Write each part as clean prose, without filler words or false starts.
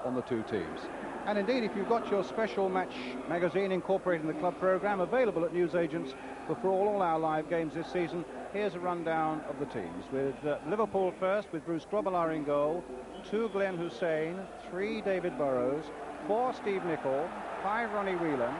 on the two teams. And indeed, if you've got your special match magazine incorporating the club programme available at newsagents for all our live games this season, here's a rundown of the teams. With Liverpool first, with Bruce Grobbelaar in goal, 2 Glenn Hussein, 3 David Burrows, 4 Steve Nicol, 5 Ronnie Whelan,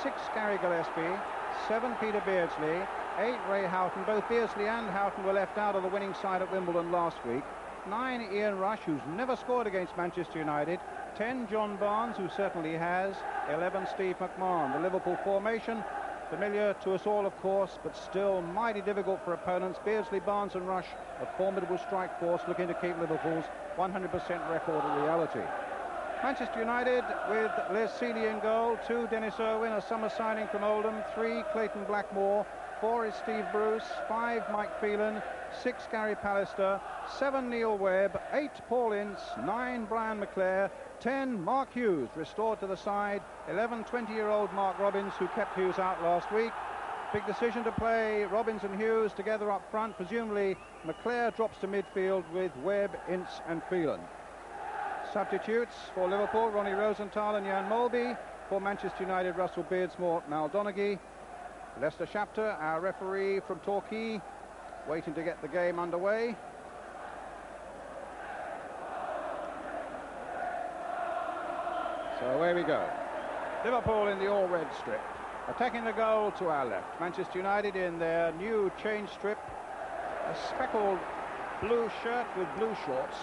6 Gary Gillespie, 7 Peter Beardsley, 8 Ray Houghton. Both Beardsley and Houghton were left out of the winning side at Wimbledon last week. 9 Ian Rush, who's never scored against Manchester United. 10 John Barnes, who certainly has. 11 Steve McMahon. The Liverpool formation, familiar to us all, of course, but still mighty difficult for opponents. Beardsley, Barnes and Rush, a formidable strike force looking to keep Liverpool's 100% record a reality. Manchester United with Les Seeley in goal, 2 Dennis Irwin, a summer signing from Oldham, 3 Clayton Blackmore, 4 is Steve Bruce, 5 Mike Phelan, 6 Gary Pallister, 7 Neil Webb, 8 Paul Ince, 9 Brian McClare, 10 Mark Hughes restored to the side, 11 20-year-old Mark Robbins, who kept Hughes out last week. Big decision to play Robbins and Hughes together up front. Presumably McClare drops to midfield with Webb, Ince and Phelan. Substitutes for Liverpool, Ronnie Rosenthal and Jan Molby. For Manchester United, Russell Beardsmore, Mal Donaghy. Lester Shapter, our referee from Torquay, waiting to get the game underway. So away we go. Liverpool in the all-red strip. Attacking the goal to our left. Manchester United in their new change strip. A speckled blue shirt with blue shorts.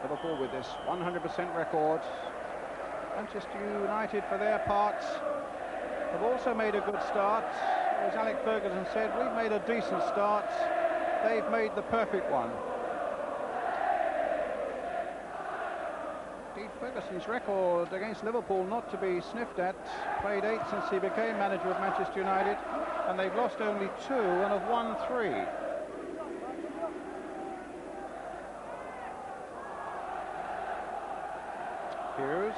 Liverpool with this 100% record. Manchester United, for their parts, have also made a good start. As Alec Ferguson said, we've made a decent start. They've made the perfect one. Indeed, Ferguson's record against Liverpool not to be sniffed at. Played 8 since he became manager of Manchester United, and they've lost only 2 and have won 3. Hughes,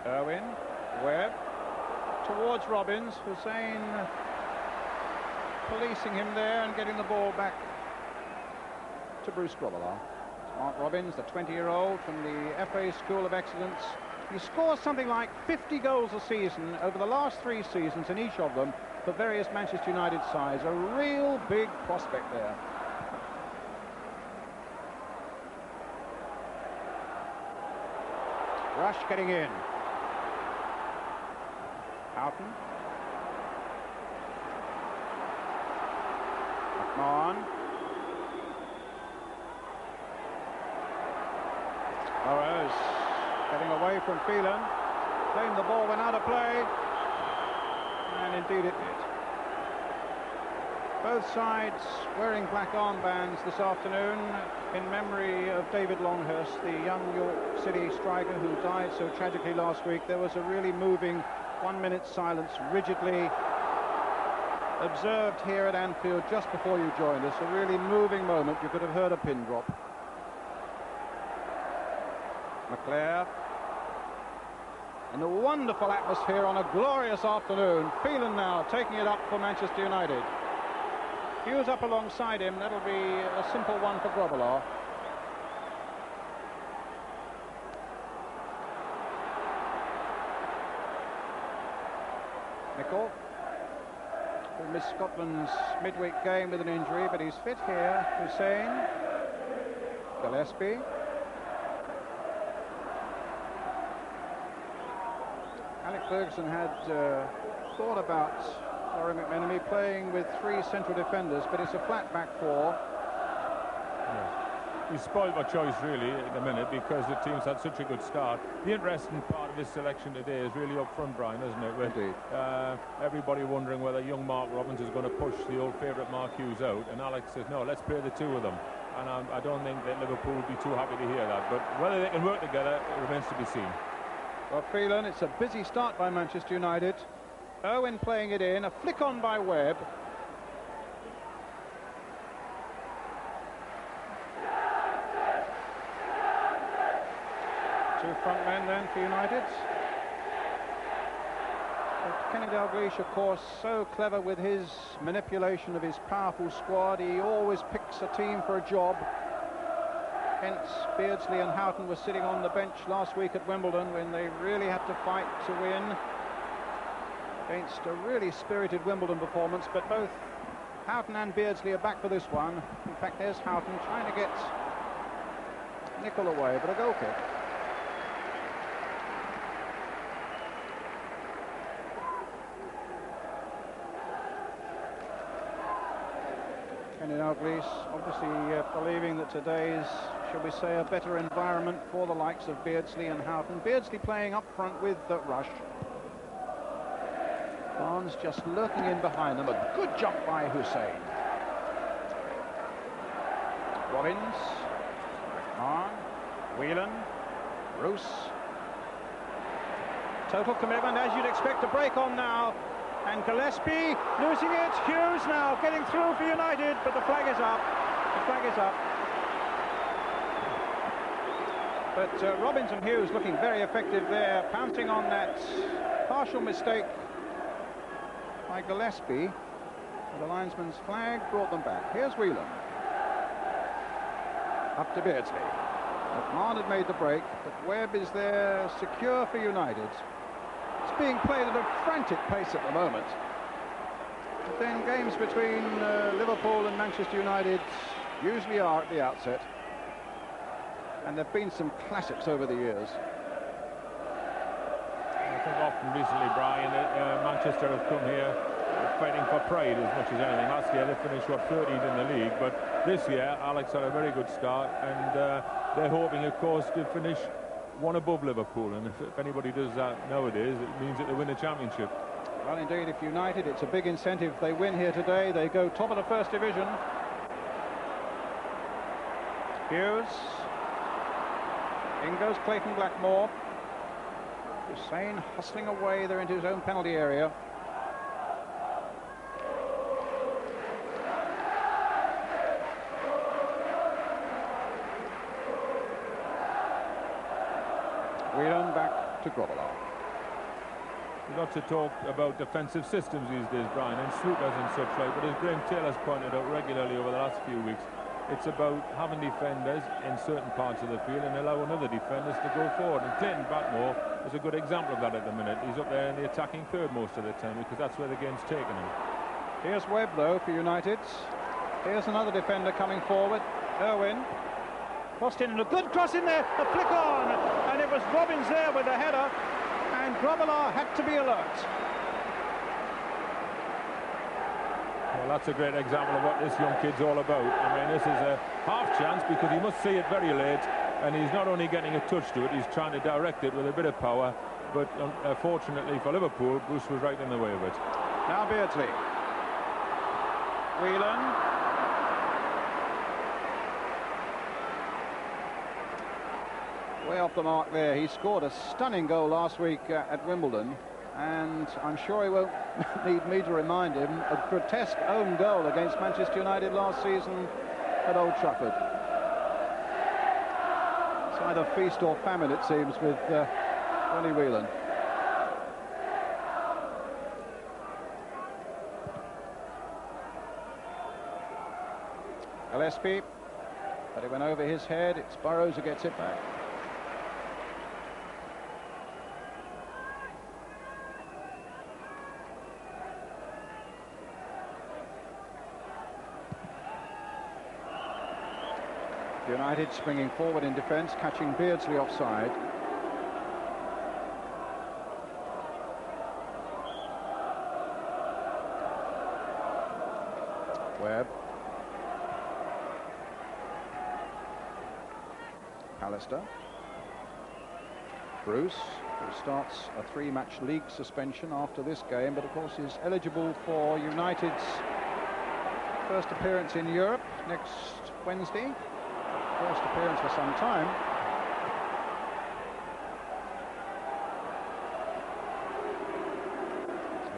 Irwin, Webb, towards Robbins. Hussein policing him there and getting the ball back to Bruce Grobbelaar. Mark Robbins, the 20-year-old from the FA School of Excellence. He scores something like 50 goals a season over the last 3 seasons, in each of them for various Manchester United sides. A real big prospect there. Rush getting in. Houghton. McMahon. Burrows getting away from Phelan. Claimed the ball went out of play. And indeed it did. Both sides wearing black armbands this afternoon in memory of David Longhurst, the young York City striker who died so tragically last week. There was a really moving 1-minute silence, rigidly observed here at Anfield just before you joined us. A really moving moment. You could have heard a pin drop. McClare. In a wonderful atmosphere on a glorious afternoon. Phelan now taking it up for Manchester United. Hughes up alongside him. That'll be a simple one for Grobbelaar. Nicol, who missed Scotland's midweek game with an injury, but he's fit here. Hussein, Gillespie. Alec Ferguson had thought about Laurie McMenemy playing with 3 central defenders, but it's a flat back 4. He's spoiled by choice really in a minute because the team's had such a good start. The interesting part of his selection today is really up front, Brian, isn't it? With everybody wondering whether young Mark Robbins is going to push the old favourite Mark Hughes out, and Alex says no, let's play the 2 of them. And I don't think that Liverpool would be too happy to hear that, but whether they can work together, it remains to be seen. Well, Phelan, it's a busy start by Manchester United. Irwin playing it in, a flick on by Webb. Two front men then for United. But Kenny Dalglish, of course, so clever with his manipulation of his powerful squad. He always picks a team for a job. Hence, Beardsley and Houghton were sitting on the bench last week at Wimbledon when they really had to fight to win against a really spirited Wimbledon performance. But both Houghton and Beardsley are back for this one. In fact, there's Houghton trying to get Nicol away, but a goal kick. Kenny Dalglish obviously believing that today's, shall we say, a better environment for the likes of Beardsley and Houghton. Beardsley playing up front with Rush. Barnes just lurking in behind them. A good jump by Hussein. Robbins, McMahon, Whelan, Bruce. Total commitment, as you'd expect. A break on now. And Gillespie losing it. Hughes now getting through for United, but the flag is up. The flag is up. But Robbins and Hughes looking very effective there, pouncing on that partial mistake by Gillespie. The linesman's flag brought them back. Here's Whelan. Up to Beardsley. McMahon had made the break, but Webb is there secure for United. It's being played at a frantic pace at the moment. But then games between Liverpool and Manchester United usually are at the outset. And there have been some classics over the years. I think often recently, Brian, Manchester have come here fighting for pride as much as anything. Last year they finished, 13th in the league, but this year Alex had a very good start, and they're hoping, of course, to finish one above Liverpool, and if anybody does that nowadays, it means that they win the championship. Well, indeed, if United, it's a big incentive. They win here today, they go top of the first division. Hughes. In goes Clayton Blackmore. Hussein hustling away there into his own penalty area. Whelan back to Grobbelaar. We've got to talk about defensive systems these days, Brian, and swoopers and such like, but as Graham Taylor's pointed out regularly over the last few weeks, it's about having defenders in certain parts of the field and allowing other defenders to go forward. And Clayton Blackmore is a good example of that at the minute. He's up there in the attacking third most of the time because that's where the game's taken him. Here's Webb, though, for United. Here's another defender coming forward. Irwin. Crossed in, and a good cross in there, a flick on, and it was Robbins there with the header, and Grobbelaar had to be alert. Well, that's a great example of what this young kid's all about. I mean, this is a half chance because he must see it very late, and he's not only getting a touch to it, he's trying to direct it with a bit of power, but fortunately for Liverpool, Bruce was right in the way of it. Now Beardsley. Whelan. Way off the mark there. He scored a stunning goal last week at Wimbledon, and I'm sure he won't need me to remind him, a grotesque own goal against Manchester United last season at Old Trafford. It's either feast or famine, it seems, with Ronnie Whelan. Gillespie, but it went over his head. It's Burrows who gets it back. United springing forward in defence, catching Beardsley offside. Webb. Pallister. Bruce, who starts a 3-match league suspension after this game, but of course is eligible for United's first appearance in Europe next Wednesday. First appearance for some time.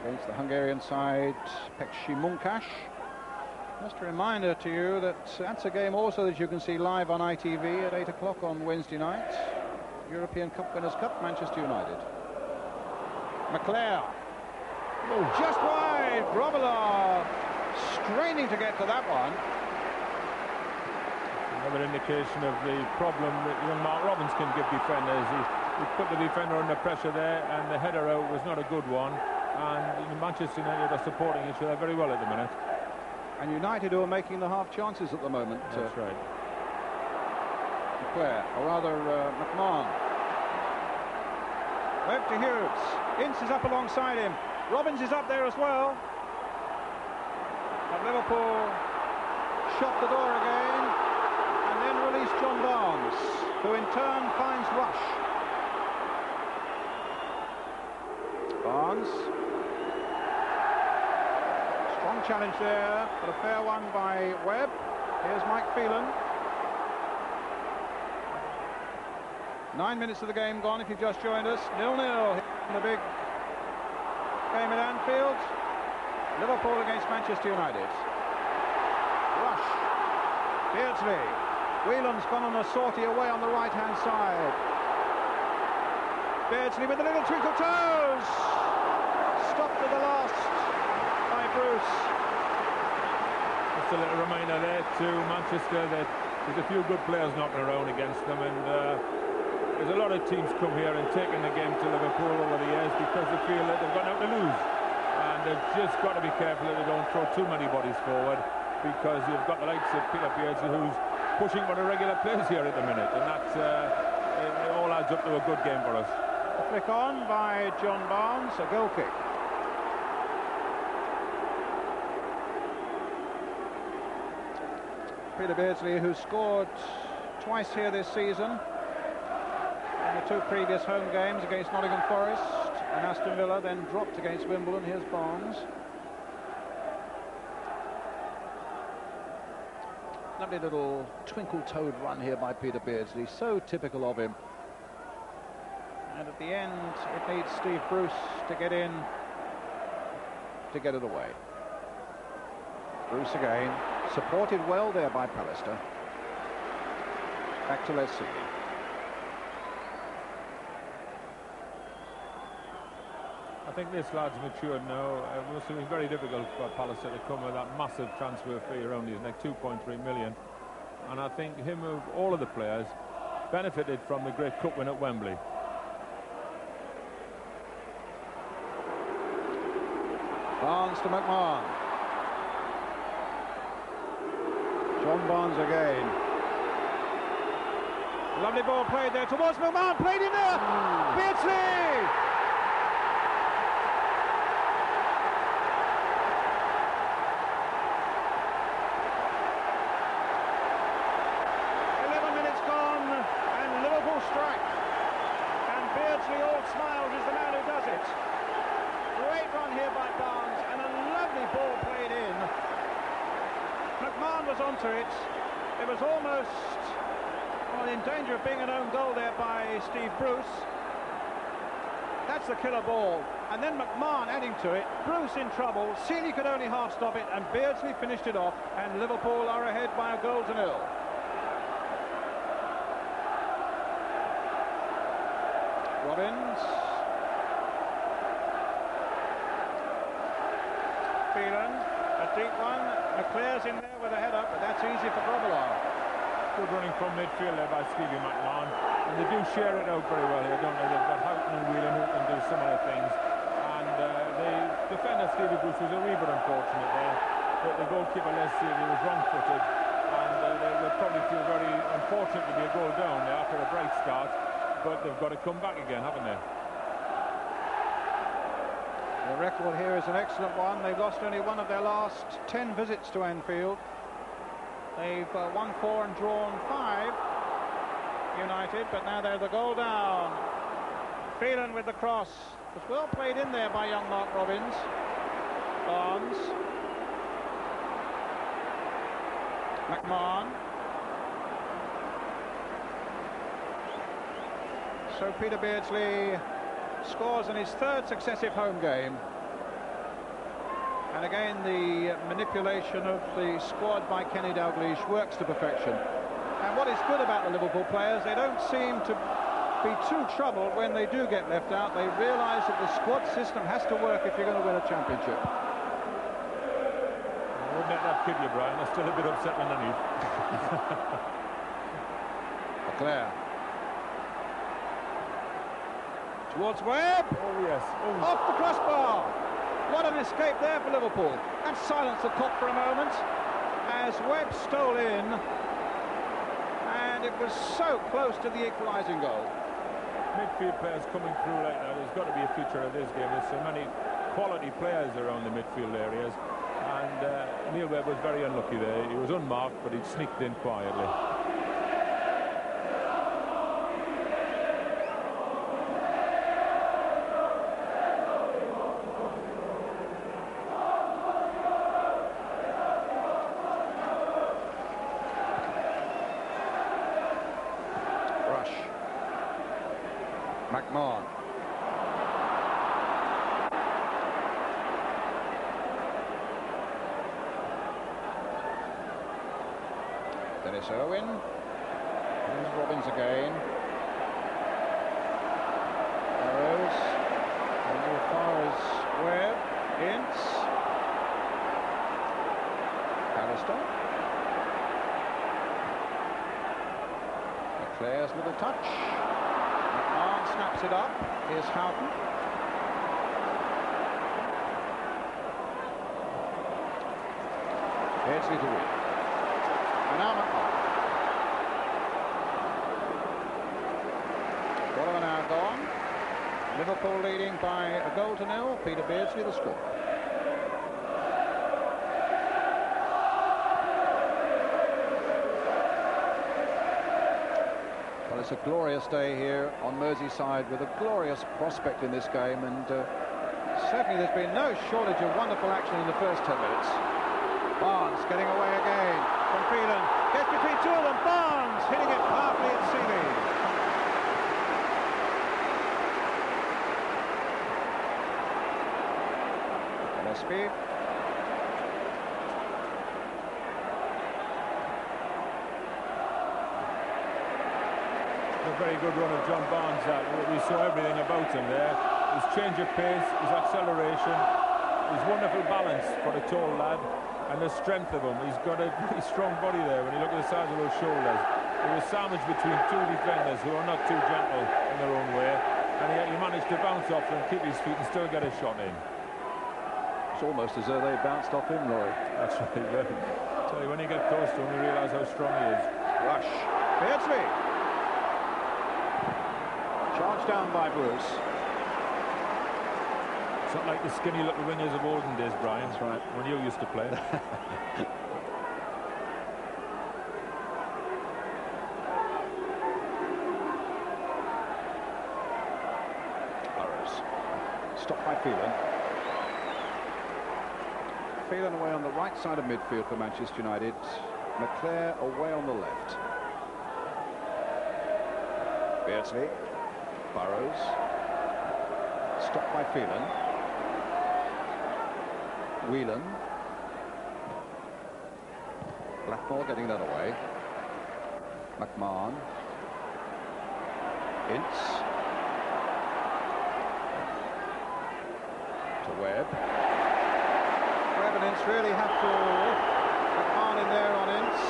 Against the Hungarian side, Pekshi Munkash. Just a reminder to you that that's a game also that you can see live on ITV at 8 o'clock on Wednesday night. European Cup Winners' Cup, Manchester United. McClare. Oh, just wide. Grobbelaar straining to get to that one. Another indication of the problem that young Mark Robbins can give defenders. He put the defender under pressure there, and the header out was not a good one. And Manchester United are supporting each other very well at the minute. And United who are making the half chances at the moment. That's right. Claire, or rather McMahon. Webb to Hughes. Ince is up alongside him. Robbins is up there as well. And Liverpool shut the door again and then release John Barnes, who in turn finds Rush. Barnes. Strong challenge there, but a fair one by Webb. Here's Mike Phelan. 9 minutes of the game gone if you've just joined us. 0-0 in the big game at Anfield. Liverpool against Manchester United. Rush. Beardsley. Whelan's gone on a sortie away on the right-hand side. Beardsley with a little twinkle toes. Stopped at the last by Bruce. Just a little reminder there to Manchester that there's a few good players knocking around against them, and there's a lot of teams come here and taken the game to Liverpool over the years because they feel that they've got nothing to lose. And they've just got to be careful that they don't throw too many bodies forward, because you've got the likes of Peter Beardsley who's pushing for the regular players here at the minute, and that it all adds up to a good game for us. A flick on by John Barnes, a goal kick. Peter Beardsley, who scored twice here this season in the two previous home games against Nottingham Forest and Aston Villa, then dropped against Wimbledon. Here's Barnes. Lovely little twinkle-toed run here by Peter Beardsley, so typical of him. And at the end, it needs Steve Bruce to get in to get it away. Bruce again, supported well there by Pallister. Back to Leslie. I think this lad's matured now. It must have been very difficult for Pallister to come with that massive transfer fee around his neck, 2.3 million. And I think him, of all of the players, benefited from the great cup win at Wembley. Barnes to McMahon. John Barnes again. Lovely ball played there towards McMahon, played in there. Beardsley! 11 minutes gone, and Liverpool strike. And Beardsley, all smiles, is the man who does it. Great run here by Barnes, and a lovely ball played in. McMahon was onto it. It was almost in danger of being an own goal there by Steve Bruce. That's the killer ball. And then McMahon adding to it. Bruce in trouble. Seeley could only half stop it, and Beardsley finished it off, and Liverpool are ahead by a goal to nil. Robbins. Phelan, a deep one. McClare's in there with a header, but that's easy for Grobbelaar. Good running from midfield there by Stevie McMahon, and they do share it out very well here, don't they? They've got Houghton and Whelan who can do similar things, and the defender Stevie Bruce was a wee bit unfortunate there, but the goalkeeper Les Seeley was wrong-footed, and they probably feel very unfortunate to be a goal down there after a bright start, but they've got to come back again, haven't they? The record here is an excellent one. They've lost only one of their last 10 visits to Anfield. They've won 4 and drawn 5, United, but now they're the goal down. Phelan with the cross. It was well played in there by young Mark Robbins. Barnes. McMahon. So Peter Beardsley scores in his 3rd successive home game. And again, the manipulation of the squad by Kenny Dalglish works to perfection. And what is good about the Liverpool players, they don't seem to be too troubled when they do get left out. They realise that the squad system has to work if you're going to win a championship. I wouldn't let that kid you, Brian. They're still a bit upset underneath. Leclerc. Towards Webb. Oh, yes. Oh. Off the crossbar. What an escape there for Liverpool. And silence the clock for a moment as Webb stole in. And it was so close to the equalising goal. Midfield players coming through like that has got to be a feature of this game. There's so many quality players around the midfield areas. And Neil Webb was very unlucky there. He was unmarked, but he'd sneaked in quietly. McMahon. Dennis Irwin. Here's Robbins again. Arrows. And as far as Webb. Ince. Pallister. Leclerc's little touch. McMahon snaps it up. Here's Houghton. Beardsley to win. And now McMahon. Quarter of an hour gone. Liverpool leading by a goal to nil. Peter Beardsley the score. Well, it's a glorious day here on Merseyside with a glorious prospect in this game, and certainly there's been no shortage of wonderful action in the first 10 minutes. Barnes getting away again from Phelan. Gets between two of them. Barnes hitting it powerfully at Seeley. Gillespie. A very good run of John Barnes. We saw everything about him there. His change of pace, his acceleration, his wonderful balance for a tall lad, and the strength of him. He's got a really strong body there when you look at the size of those shoulders. He was sandwiched between two defenders who are not too gentle in their own way, and he managed to bounce off them, keep his feet and still get a shot in. It's almost as though they bounced off him, Rory. That's right. I tell you, when you get close to him, you realise how strong he is. Rush. Beardsley. Charged down by Bruce. It's not like the skinny little wingers of olden days, Brian. That's right. When you used to play. Burrows. Stopped by Phelan. Phelan away on the right side of midfield for Manchester United. Leclerc away on the left. Beardsley. Burrows. Stopped by Phelan. Whelan. Blackmore getting that away. McMahon. Ince. To Webb. Webb and Ince really have to... McMahon in there on Ince.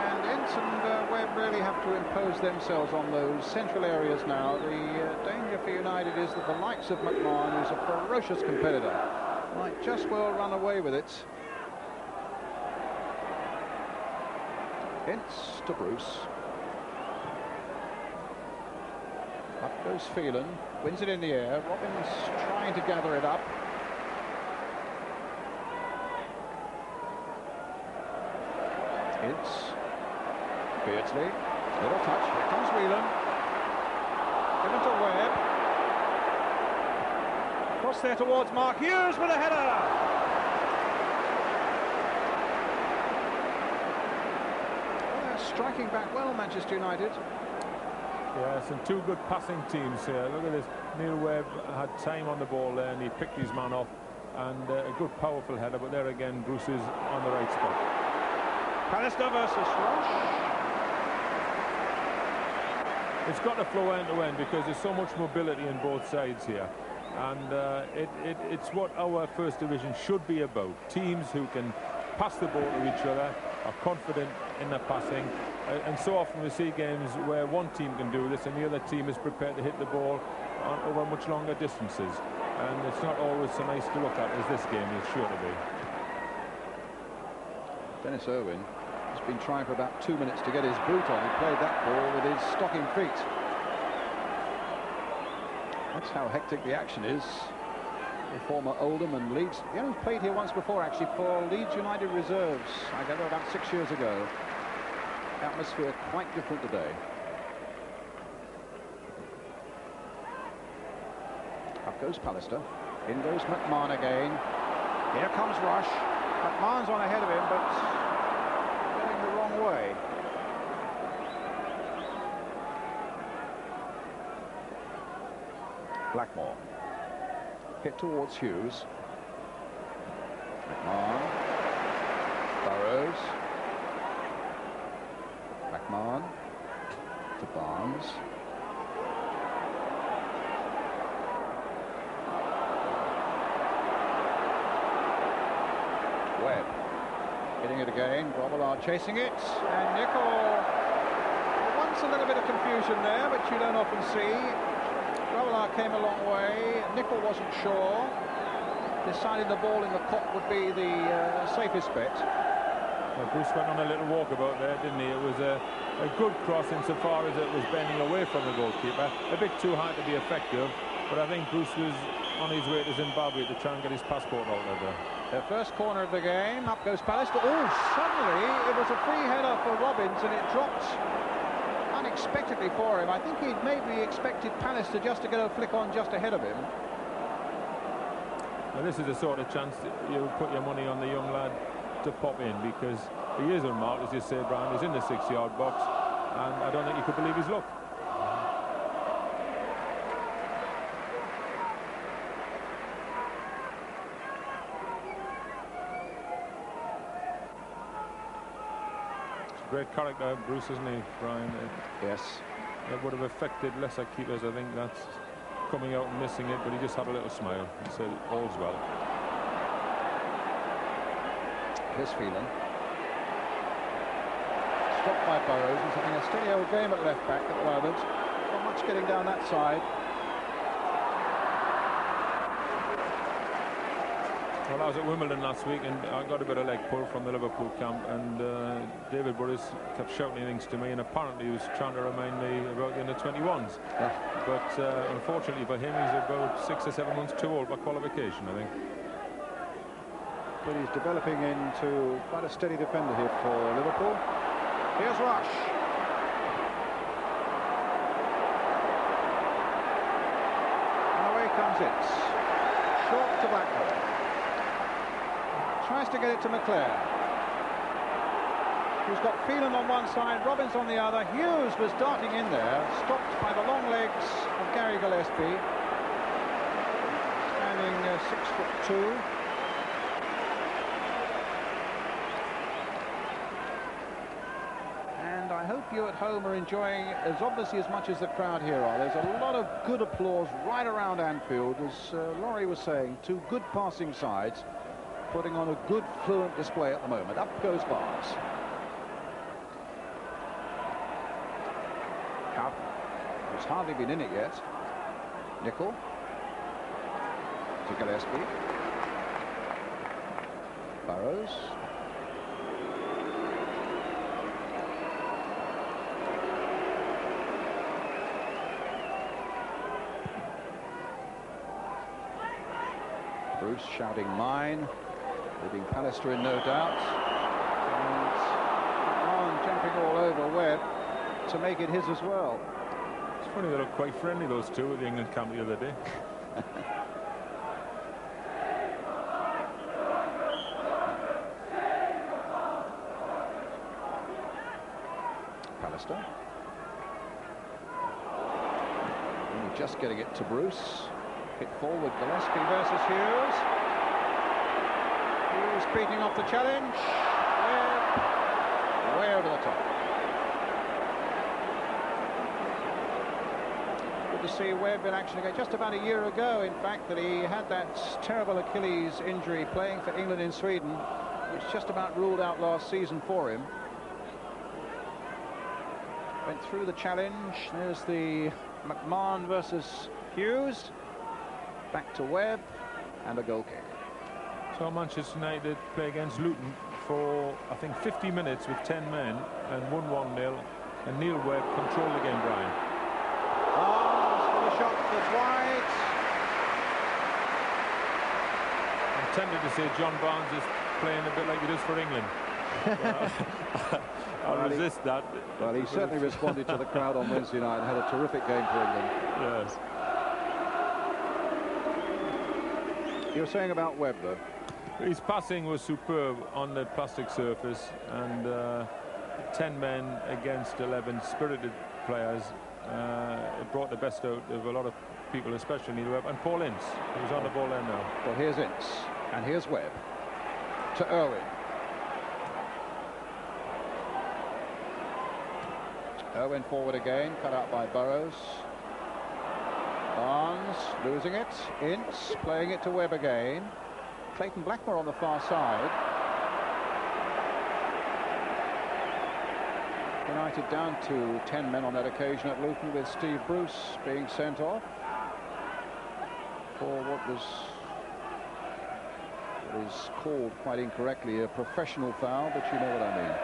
And Ince and Webb really have to impose themselves on those central areas now. The danger for United is that the likes of McMahon, who's a ferocious competitor, might just well run away with it. Ince to Bruce. Up goes Phelan, wins it in the air. Robbins trying to gather it up. Ince. Beardsley. Little touch. Here comes Whelan. Given to Webb. Cross there towards Mark Hughes with a header. Well, they're striking back well, Manchester United. Yes, and two good passing teams here. Look at this. Neil Webb had time on the ball there, and he picked his man off. And a good, powerful header. But there again, Bruce is on the right spot. Pallister versus Rush. It's got to flow end to end because there's so much mobility on both sides here, and it's what our first division should be about. Teams who can pass the ball to each other, are confident in their passing, And so often we see games where one team can do this and the other team is prepared to hit the ball over much longer distances. And it's not always so nice to look at as this game is sure to be. Dennis Irwin has been trying for about 2 minutes to get his boot on. He played that ball with his stocking feet. That's how hectic the action is. The former Oldham and Leeds. He only played here once before, actually, for Leeds United reserves. I gather about 6 years ago. Atmosphere quite different today. Up goes Pallister. In goes McMahon again. Here comes Rush. McMahon's on ahead of him, but going the wrong way. Blackmore. Hit towards Hughes. McMahon. Burrows. McMahon. To Barnes. Webb. Hitting it again. Grobbelaar chasing it. And Nicol. Once a little bit of confusion there, but you don't often see. Grobbelaar came a long way. Nicol wasn't sure. Decided the ball in the cop would be the safest bet. Well, Bruce went on a little walkabout there, didn't he? It was a good cross insofar as it was bending away from the goalkeeper. A bit too high to be effective, but I think Bruce was on his way to Zimbabwe to try and get his passport altered there. The first corner of the game. Up goes Pallister. Oh, suddenly it was a free header for Robbins, and it dropped unexpectedly for him. I think he'd maybe expected Pallister just to get a flick on just ahead of him. Now this is the sort of chance that you put your money on the young lad to pop in, because he is unmarked, as you say, Brian. He's in the 6-yard box, and I don't think he could believe his luck. Great character, Bruce, isn't he, Brian? Yes. It would have affected lesser keepers. I think that's coming out and missing it, but he just had a little smile. He said, all's well. Here's Phelan. Stopped by Burrows. He's having a steady old game at left back at the moment. Not much getting down that side. Well, I was at Wimbledon last week and I got a bit of leg pull from the Liverpool camp, and David Burris kept shouting things to me, and apparently he was trying to remind me about the under-21s. Yeah. But unfortunately for him, he's about 6 or 7 months too old by qualification, I think. But he's developing into quite a steady defender here for Liverpool. Here's Rush. And away comes it. Short to Blackmore. Tries to get it to McClare. Who's got Phelan on one side, Robbins on the other. Hughes was darting in there, stopped by the long legs of Gary Gillespie. Standing 6'2". And I hope you at home are enjoying as obviously as much as the crowd here are. There's a lot of good applause right around Anfield. As Laurie was saying, two good passing sides, putting on a good, fluent display at the moment. Up goes Barnes. Cup, who's hardly been in it yet. Nicol. To Gillespie. Burrows. Bruce shouting mine. Leaving Pallister in, no doubt. And jumping all over Webb to make it his as well. It's funny, they look quite friendly, those two, at the England camp the other day. Pallister. Only just getting it to Bruce. Hit forward, Gillespie versus Hughes. Hughes beating off the challenge. Way over the top. Good to see Webb in action again. Just about a year ago, in fact, that he had that terrible Achilles injury playing for England in Sweden, which just about ruled out last season for him. Went through the challenge. There's the McMahon versus Hughes. Back to Webb, and a goal kick. So Manchester United play against Luton for, I think, 50 minutes with 10 men and won 1-0. And Neil Webb controlled the game, Brian. For the shot that's wide. I'm tempted to say John Barnes is playing a bit like he does for England. I'll resist that. Well, he certainly responded to the crowd on Wednesday night and had a terrific game for England. Yes. You were saying about Webb, though? His passing was superb on the plastic surface, and 10 men against 11 spirited players. It brought the best out of a lot of people, especially Neil Webb and Paul Ince, who's on the ball there now. Well, here's Ince, and here's Webb to Irwin. Irwin forward again, cut out by Burrows. Barnes losing it. Ince playing it to Webb again. Clayton Blackmore on the far side. United down to 10 men on that occasion at Luton, with Steve Bruce being sent off for what is called quite incorrectly a professional foul, but you know what I mean.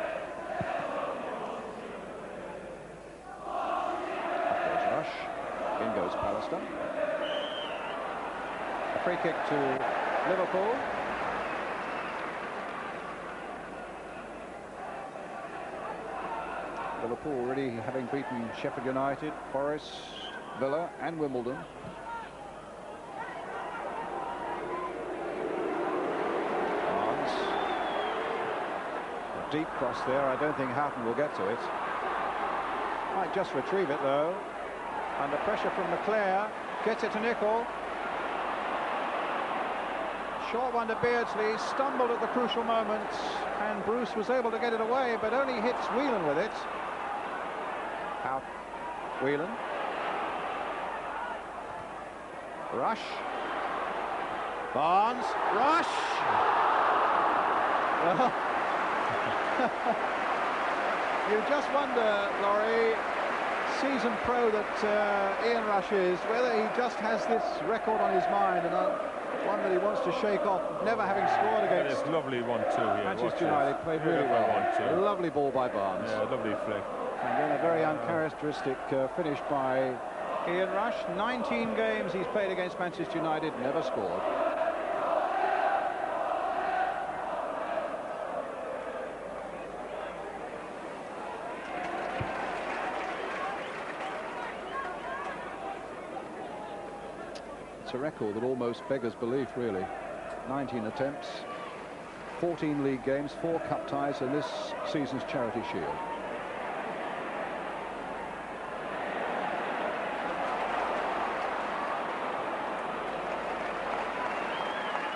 In goes Pallister. A free kick to Liverpool. Liverpool already having beaten Sheffield United, Forest, Villa and Wimbledon. Barnes. A deep cross there. I don't think Houghton will get to it. Might just retrieve it though. Under pressure from Leclerc, gets it to Nicol. Short one to Beardsley, stumbled at the crucial moment, and Bruce was able to get it away, but only hits Whelan with it. Out, Whelan. Rush. Barnes. Rush! Well, you just wonder, Laurie, seasoned pro that Ian Rush is, whether he just has this record on his mind and one that he wants to shake off, never having scored against. It's lovely 1-2 here. Manchester United played really well. A lovely ball by Barnes. Yeah, lovely flick. And then a very uncharacteristic finish by Ian Rush. 19 games he's played against Manchester United, never scored. It's a record that almost beggars belief, really. 19 attempts, 14 league games, 4 cup ties in this season's Charity Shield.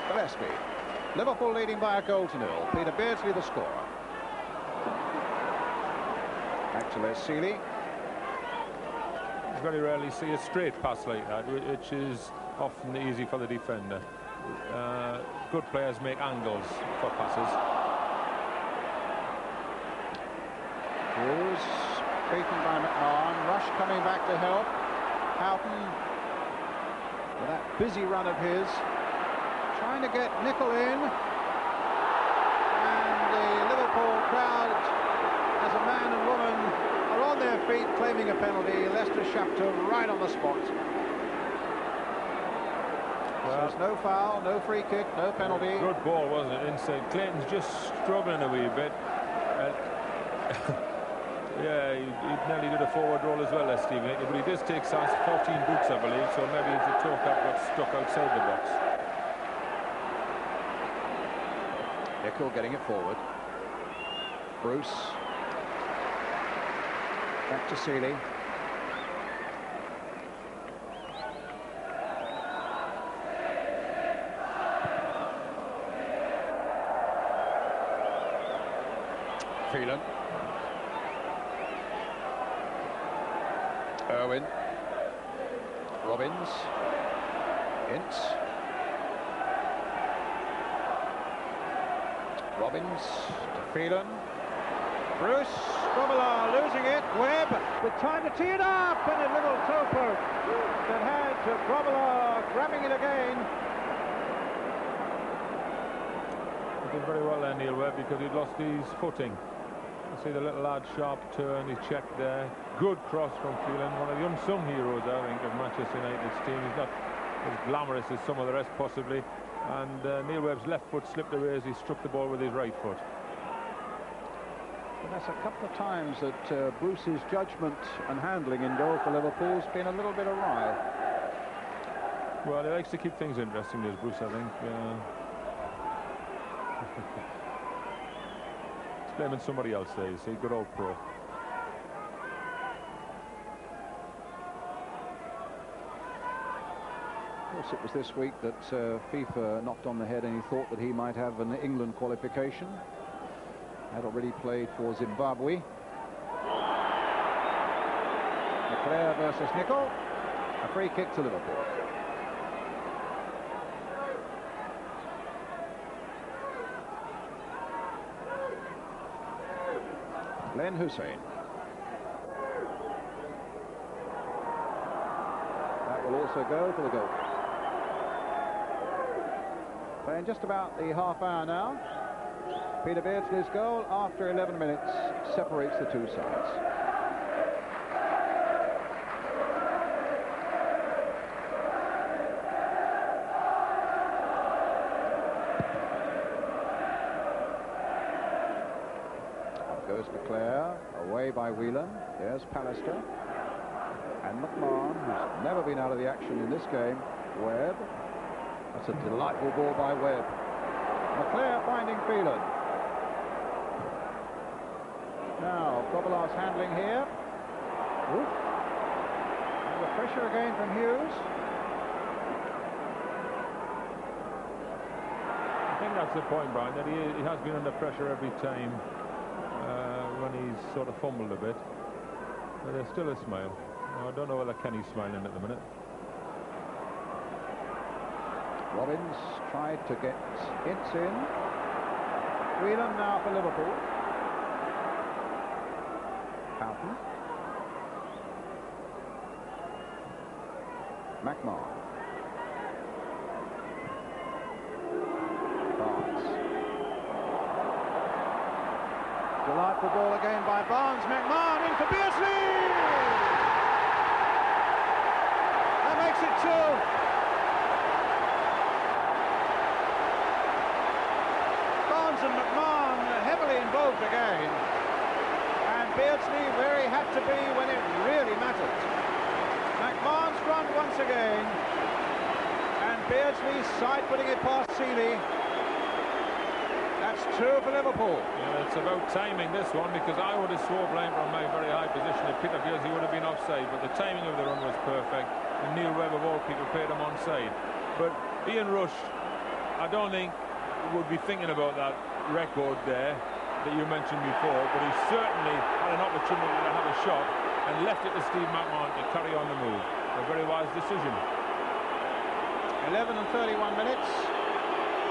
Gillespie. Liverpool leading by a goal to 0. Peter Beardsley the scorer. Back to Les Seeley. Very rarely see a straight pass like that, which is often easy for the defender. Good players make angles for passes. Hughes beaten by McMahon. Rush coming back to help. Houghton, with that busy run of his, trying to get Nicol in. And the Liverpool crowd, as a man and woman, are on their feet claiming a penalty. Leicester Shafter right on the spot. Well, there's no foul, no free kick, no penalty. Good ball, wasn't it? Inside. Clayton's just struggling a wee bit. Yeah, he nearly did a forward roll as well as Stephen, but he does take size 14 boots, I believe, so maybe the toe cap got stuck outside the box. Nicol getting it forward. Bruce. Back to Seeley. Phelan. Irwin. Robbins. Ince. Robbins to Phelan. Bruce. Robillard losing it. Webb with with time to tee it up, and a little toe poke that had Grobbelaar grabbing it again. He did very well there, Neil Webb, because he'd lost his footing. You see the little lad sharp turn, he checked there. Good cross from Phelan, one of the unsung heroes, I think, of Manchester United's team. He's not as glamorous as some of the rest, possibly. And Neil Webb's left foot slipped away as he struck the ball with his right foot. But that's a couple of times that Bruce's judgment and handling in goal for Liverpool's been a little bit awry. Well, he likes to keep things interesting, does Bruce, I think. He's blaming somebody else there, you see. Good old pro. Of course, it was this week that FIFA knocked on the head any thought that he might have an England qualification. Had already played for Zimbabwe. Leclerc versus Nicol. A free kick to Liverpool. Glenn Hussein. That will also go for the goal. Playing just about the half hour now. Peter Beardsley's goal after 11 minutes separates the two sides. Up goes Leclerc, away by Whelan. There's Pallister. And McMahon, who's never been out of the action in this game. Webb. That's a delightful ball by Webb. Leclerc finding Phelan. Now, Grobbelaar's handling here. Oof. And the pressure again from Hughes. I think that's the point, Brian, that he has been under pressure every time when he's sort of fumbled a bit. But there's still a smile. I don't know whether Kenny's smiling at the minute. Robbins tried to get Ince in. Whelan now for Liverpool. Houghton. McMahon. Barnes. Delightful ball again by Barnes. McMahon in for Beardsley! That makes it 2. Barnes and McMahon heavily involved again. Beardsley where he had to be when it really mattered. McMahon's run once again, and Beardsley side-footing it past Seeley. That's 2 for Liverpool. Yeah, it's about timing, this one, because I would have swore blame from my very high position if Peter Beardsley would have been offside, but the timing of the run was perfect, and Neil Webb of all people paid him onside. But Ian Rush, I don't think would be thinking about that record there that you mentioned before, but he certainly had an opportunity to have a shot and left it to Steve McMahon to carry on the move. A very wise decision. 11 and 31 minutes.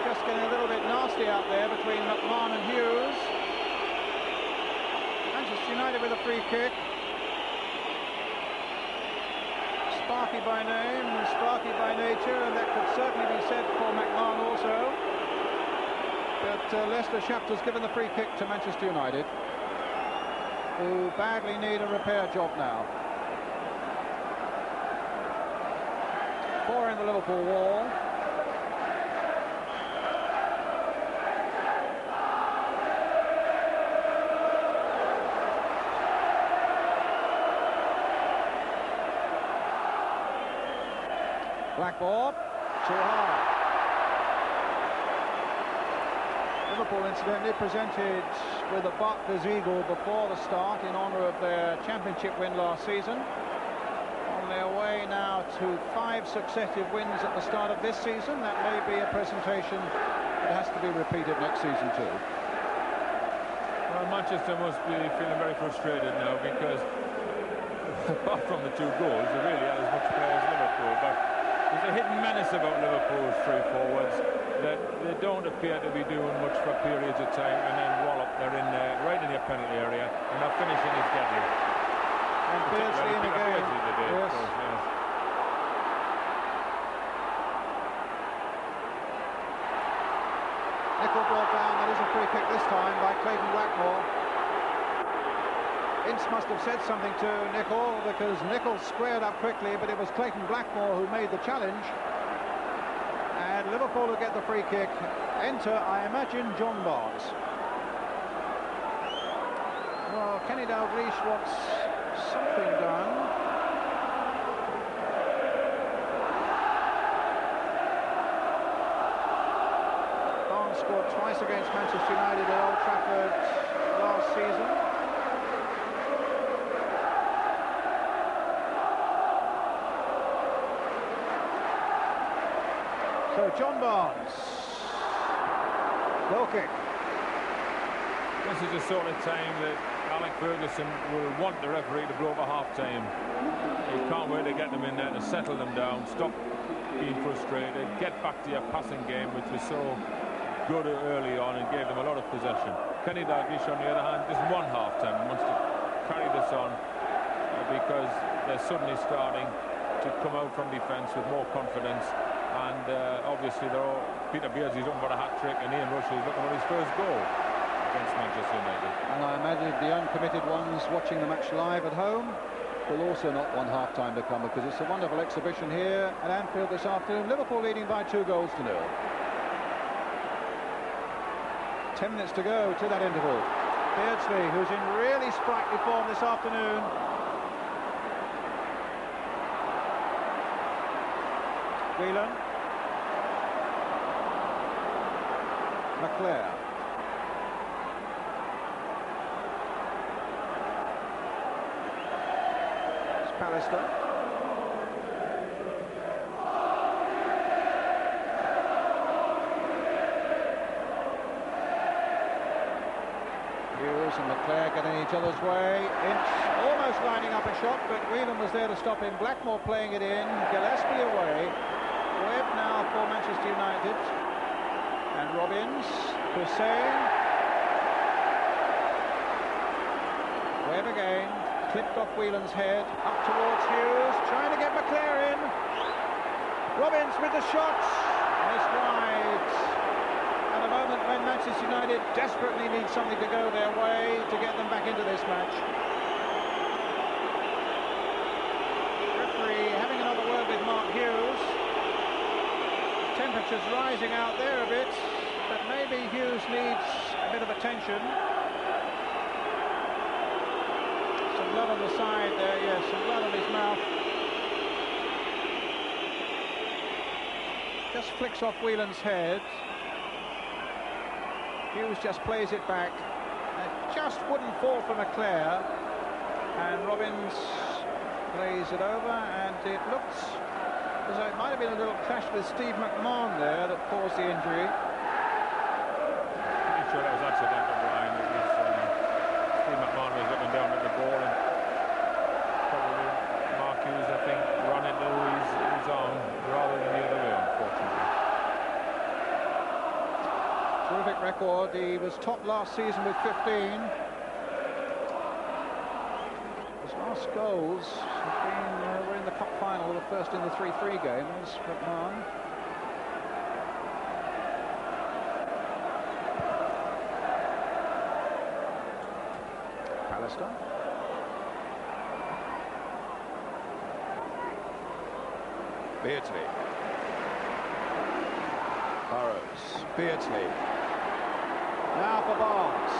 Just getting a little bit nasty out there between McMahon and Hughes. Manchester United with a free kick. Sparky by name, Sparky by nature, and that could certainly be said for McMahon also. But Leicester Shapter's given the free kick to Manchester United, who badly need a repair job now. 4 in the Liverpool wall. Black ball, too high. Liverpool, incidentally, presented with a Barclays Eagle before the start in honour of their championship win last season. On their way now to 5 successive wins at the start of this season. That may be a presentation that has to be repeated next season too. Well, Manchester must be feeling very frustrated now because apart from the 2 goals, they really are as much play as Liverpool. But there's a hidden menace about Liverpool's 3 forwards that they don't appear to be doing much for periods of time, and then wallop, they're in there, right in your penalty area, and their finishing is deadly. And Beardsley in again. Yes. Nicol brought down. That is a free kick this time by Clayton Blackmore. Ince must have said something to Nicol, because Nicol squared up quickly, but it was Clayton Blackmore who made the challenge. And Liverpool will get the free kick. Enter, I imagine, John Barnes. Well, Kenny Dalglish wants something done. Barnes scored twice against Manchester United at Old Trafford last season. So John Barnes, goal kick. This is the sort of time that Alec Ferguson will want the referee to blow for half-time. He can't wait to get them in there, to settle them down, stop being frustrated, get back to your passing game, which was so good early on and gave them a lot of possession. Kenny Dalglish, on the other hand, doesn't want half-time, wants to carry this on because they're suddenly starting to come out from defence with more confidence. And obviously, Peter Beardsley's looking for a hat-trick, and Ian Rush is looking for his first goal against Manchester United. And I imagine the uncommitted ones watching the match live at home will also not want half-time to come, because it's a wonderful exhibition here at Anfield this afternoon. Liverpool leading by 2 goals to 0. 10 minutes to go to that interval. Beardsley, who's in really sprightly form this afternoon. Whelan. McClare. It's Pallister. Hughes and McClare getting each other's way. Ince almost lining up a shot, but Whelan was there to stop him. Blackmore playing it in. Gillespie away. Webb now for Manchester United. And Robbins, Hussein. Webb again, clipped off Whelan's head, up towards Hughes, trying to get McClare in. Robbins with the shot, missed wide. At a moment when Manchester United desperately need something to go their way to get them back into this match. Referee having another word with Mark Hughes. Temperatures rising out there a bit, but maybe Hughes needs a bit of attention. Some blood on the side there, yes, some blood on his mouth. Just flicks off Whelan's head. Hughes just plays it back. It just wouldn't fall for McClare. And Robbins plays it over, and it looks as though it might have been a little clash with Steve McMahon there that caused the injury. Pretty sure that was accidental, Brian. It was Steve McMahon was looking down at the ball, and probably Mark Hughes, I think, ran into his arm rather than the other way, unfortunately. Terrific record. He was top last season with 15. His last goals have been were in the cup final, the first in the 3-3 game was McMahon. Pallister. Beardsley. Burrows. Beardsley. Now for Barnes.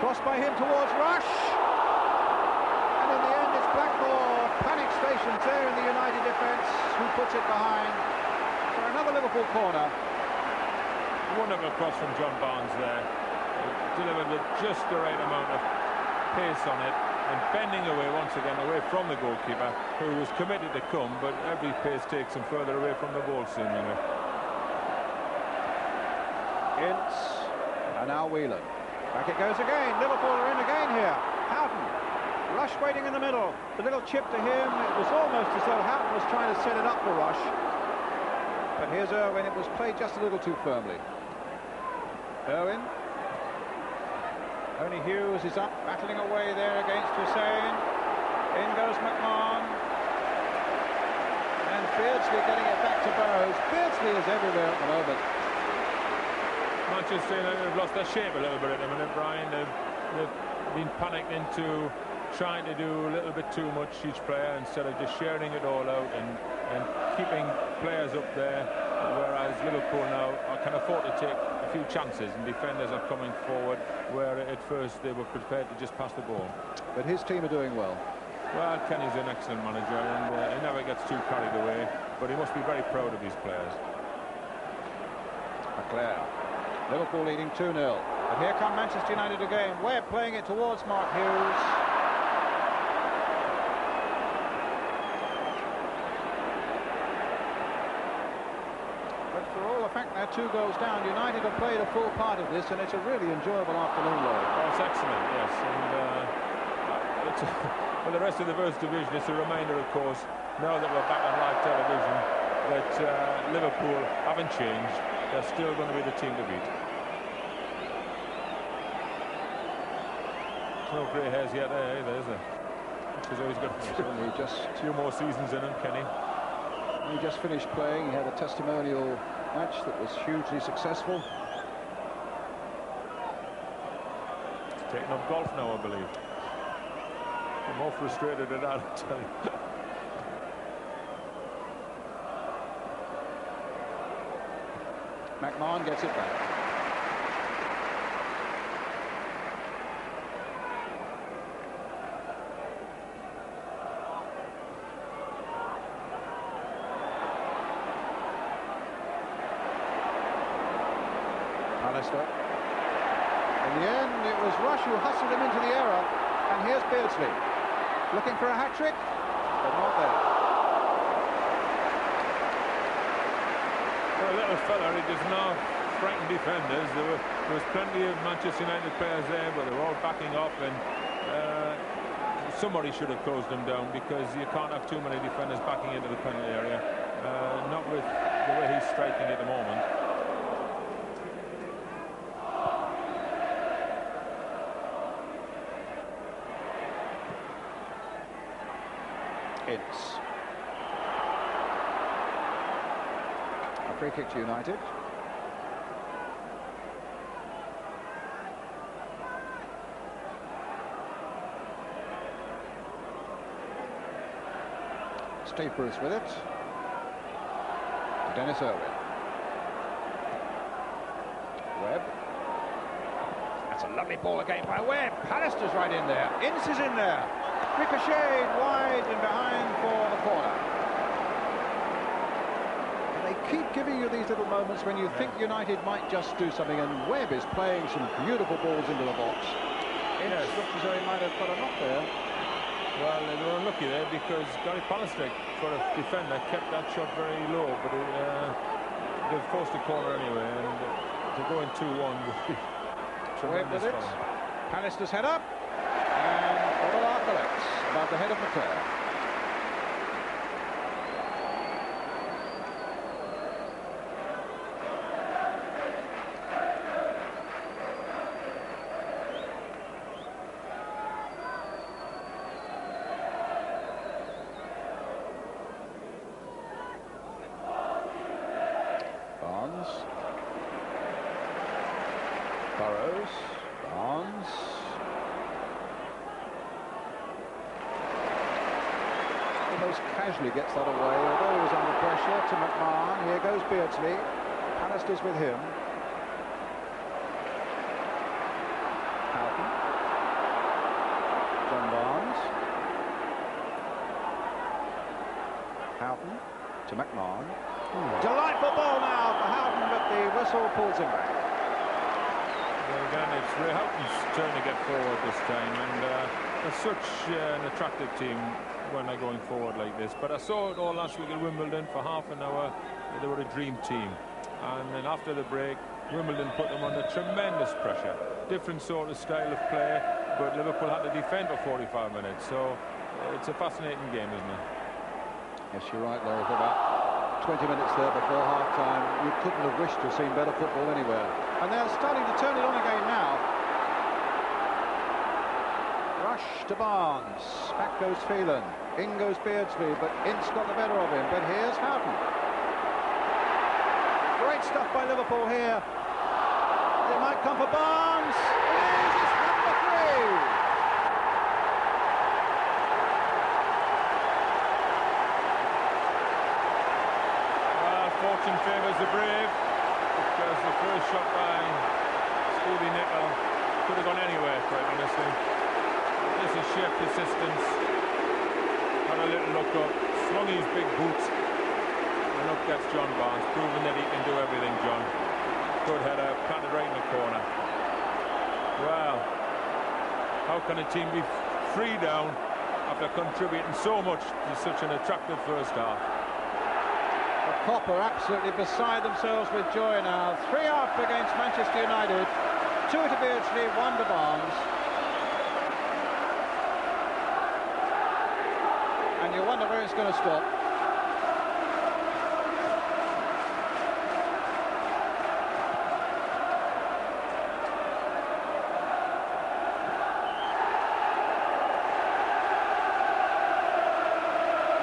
Crossed by him towards Rush. And in the end, it's Blackmore. Panic stations there in the United defence, who puts it behind for another Liverpool corner. Wonderful cross from John Barnes there. Delivered with just the right amount of pace on it, and bending away once again away from the goalkeeper, who was committed to come, but every pace takes him further away from the ball seemingly. Ince, and now Whelan. Back it goes again. Liverpool are in again here. Houghton. Rush waiting in the middle. The little chip to him. It was almost as though Houghton was trying to set it up for Rush. But here's Irwin. It was played just a little too firmly. Irwin. Only Hughes is up, battling away there against Hussein. In goes McMahon. And Beardsley getting it back to Burrows. Beardsley is everywhere at the moment. Manchester United have lost their shape a little bit at the minute, Brian. They've been panicked into trying to do a little bit too much each player instead of just sharing it all out and keeping players up there, whereas Liverpool now can afford to take a few chances and defenders are coming forward where at first they were prepared to just pass the ball. But his team are doing well. Well, Kenny's an excellent manager and he never gets too carried away, but he must be very proud of his players. Leclerc. Liverpool leading 2-0. But here come Manchester United again. Webb playing it towards Mark Hughes. But for all the fact they're 2 goals down, United have played a full part of this, and it's a really enjoyable afternoon, Lloyd. Oh, it's excellent, yes. And for the rest of the First Division, it's a reminder, of course, now that we're back on live television, that Liverpool haven't changed. They're still going to be the team to beat. No grey hairs yet there either, is there? Which is always good. He just a few more seasons in him, Kenny. He just finished playing. He had a testimonial match that was hugely successful. He's taking up golf now, I believe. I'm more frustrated at that, I tell you. McMahon gets it back. Pallister. In the end, it was Rush who hustled him into the error, and here's Beardsley looking for a hat-trick, but not there. For a little fella, he does not frighten defenders. There was plenty of Manchester United players there, but they were all backing off, and somebody should have closed them down, because you can't have too many defenders backing into the penalty area, not with the way he's striking at the moment. Ince. A free kick to United. Steve Bruce with it. Dennis Irwin. Webb. That's a lovely ball again by Webb. Pallister's right in there. Ince is in there. Ricocheted wide and behind for the corner. And they keep giving you these little moments when you think United might just do something, and Webb is playing some beautiful balls into the box. Ince looked as though he might have got a knock there. Well, they were unlucky there, because Gary Pallister, for a defender, kept that shot very low, but they've forced a corner anyway, and to go in 2-1 would be tremendous fun. Pallister's head up, and Odolar collects above the head of Leclerc. Burrows, Barnes. Almost casually gets that away, although he was under pressure, to McMahon. Here goes Beardsley. Pallister's with him. Houghton. John Barnes. Houghton to McMahon. Delightful ball now for Houghton, but the whistle pulls him back. Well, again, it's Ray Houghton's turn to get forward this time, and they're such an attractive team when they're going forward like this. But I saw it all last week at Wimbledon. For half an hour, they were a dream team, and then after the break, Wimbledon put them under tremendous pressure. Different sort of style of play, but Liverpool had to defend for 45 minutes. So it's a fascinating game, isn't it? Yes, you're right, Laurie. For about 20 minutes there before half-time, you couldn't have wished to have seen better football anywhere. And they're starting to turn it on again now. Rush to Barnes. Back goes Phelan. In goes Beardsley, but Ince got the better of him. But here's Houghton. Great stuff by Liverpool here. It might come for Barnes. It is. It's number 3. Well, fortune favours the brave, because the first shot by Stevie Nicol could have gone anywhere, quite honestly. This is sheer persistence. Had a little look up, slung his big boots, and up gets John Barnes, proving that he can do everything, John. Good header, planted right in the corner. Well, how can a team be 3 down after contributing so much to such an attractive first half? The Copper absolutely beside themselves with joy now. 3 up against Manchester United. 2 to Beardsley, 1 to Barnes. And you wonder where it's going to stop.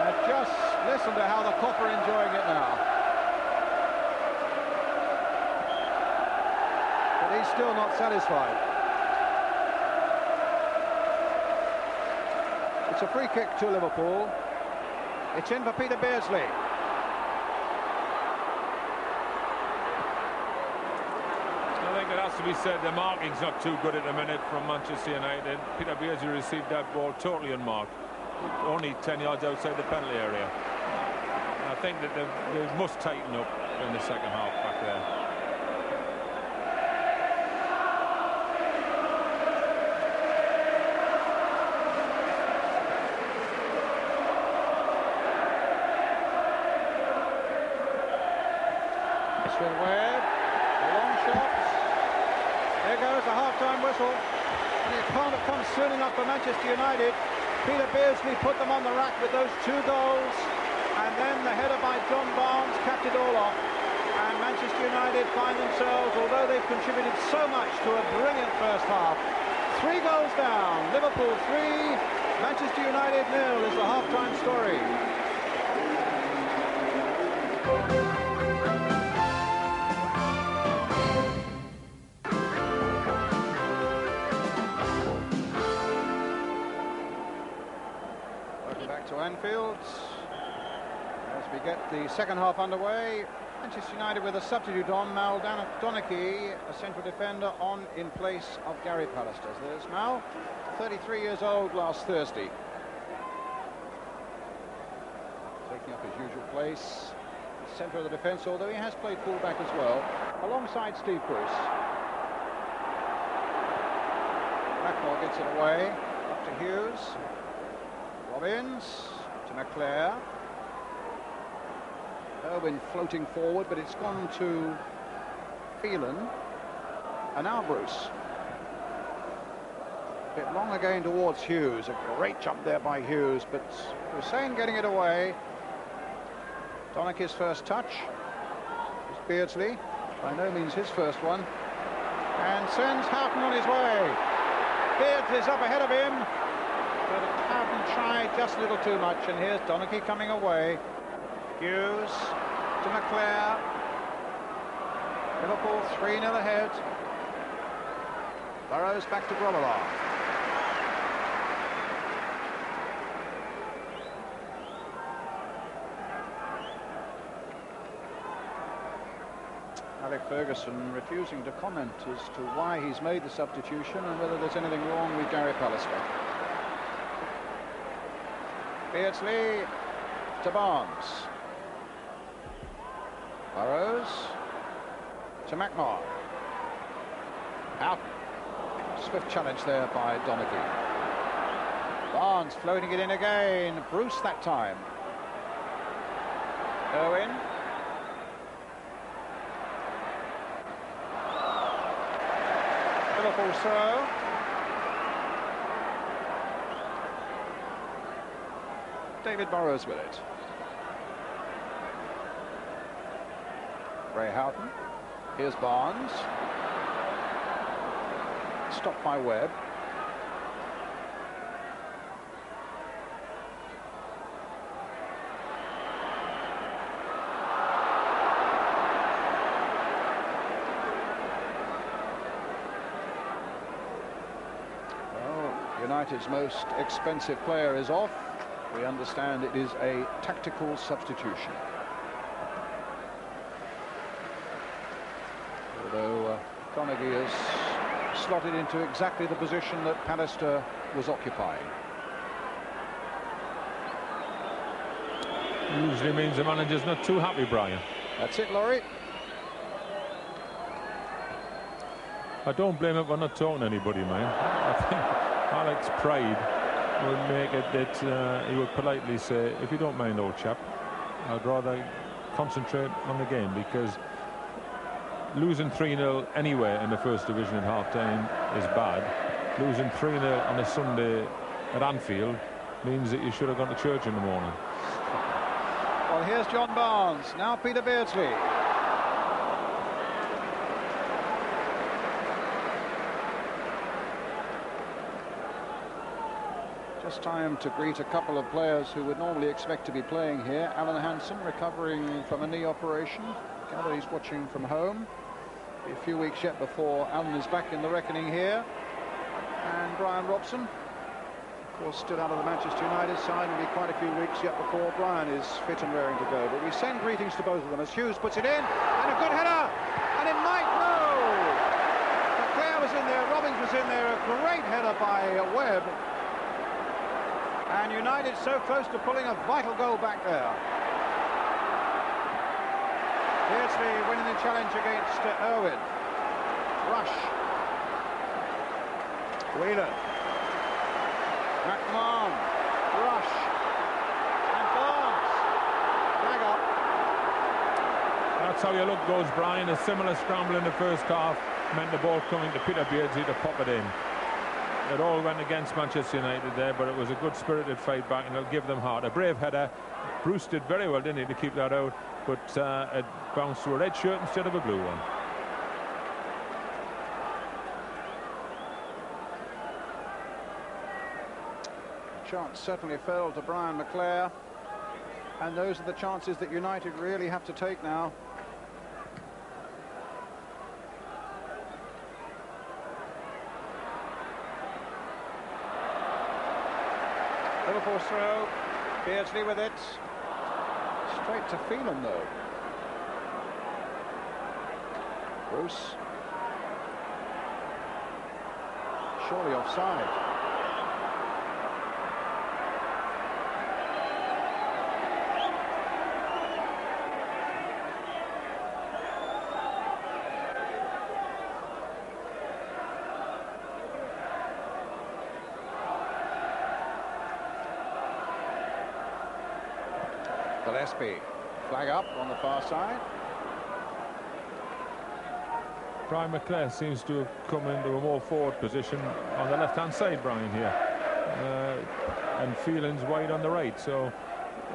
And just listen to how the Copper enjoying it now. But he's still not satisfied. It's a free kick to Liverpool. It's in for Peter Beardsley. I think it has to be said, the marking's not too good at the minute from Manchester United. Peter Beardsley received that ball totally unmarked, only 10 yards outside the penalty area. And I think that they must tighten up in the second half back there. Webb, the long shots. There goes the half-time whistle. And it can't have come soon enough for Manchester United. Peter Beardsley put them on the rack with those 2 goals. And then the header by John Barnes capped it all off. And Manchester United find themselves, although they've contributed so much to a brilliant first half, 3 goals down. Liverpool 3, Manchester United 0 is the half-time story. To Anfield as we get the second half underway. Manchester United with a substitute on, Mal Donachie, a central defender, on in place of Gary Pallister. There's Mal, 33 years old last Thursday. Taking up his usual place, centre of the defence, although he has played fullback as well, alongside Steve Bruce. Blackmore gets it away, up to Hughes. Robbins to McClare. Irwin floating forward, but it's gone to Phelan. And now Bruce. A bit long again towards Hughes. A great jump there by Hughes, but Hussein getting it away. Donachie's first touch. It's Beardsley. By no means his first one. And sends Houghton on his way. Beardsley's up ahead of him. But Houghton tried just a little too much, and here's Donachie coming away. Hughes to McClare. Liverpool 3-0 ahead. Burrows back to Grobbelaar. Alec Ferguson refusing to comment as to why he's made the substitution and whether there's anything wrong with Gary Pallister. Beardsley to Barnes. Burrows to McMahon. Out. Swift challenge there by Donachie. Barnes floating it in again. Bruce that time. Irwin. Liverpool throw. David Burrows with it. Ray Houghton. Here's Barnes. Stopped by Webb. United's most expensive player is off. We understand it is a tactical substitution. Although Carnegie has slotted into exactly the position that Pallister was occupying. Usually means the manager's not too happy, Brian. That's it, Laurie. I don't blame him for not talking to anybody, man. I think Alex's pride would make it that he would politely say, if you don't mind, old chap, I'd rather concentrate on the game, because losing 3-0 anywhere in the first division at half-time is bad. Losing 3-0 on a Sunday at Anfield means that you should have gone to church in the morning. Well, here's John Barnes. Now Peter Beardsley. Just time to greet a couple of players who would normally expect to be playing here. Alan Hansen, recovering from a knee operation. Gather he's watching from home. Be a few weeks yet before Alan is back in the reckoning here. And Brian Robson, of course, still out of the Manchester United side. It'll be quite a few weeks yet before Brian is fit and raring to go. But we send greetings to both of them as Hughes puts it in. And a good header. And it might go. Leclerc was in there. Robbins was in there. A great header by Webb. And United so close to pulling a vital goal back there. Beardsley winning the challenge against Irwin. Rush. Whelan. McMahon. Rush. And Barnes. Flag up. That's how your luck goes, Brian. A similar scramble in the first half meant the ball coming to Peter Beardsley to pop it in. It all went against Manchester United there, but it was a good spirited fight back, and it'll give them heart. A brave header. Bruce did very well, didn't he, to keep that out, but it bounced to a red shirt instead of a blue one. The chance certainly fell to Brian Leclerc, and those are the chances that United really have to take now. Liverpool's throw, Beardsley with it, straight to Phelan though. Bruce, surely offside. Gillespie, flag up on the far side. Brian Leclerc seems to have come into a more forward position on the left-hand side, Brian, here. And Phelan's wide on the right, so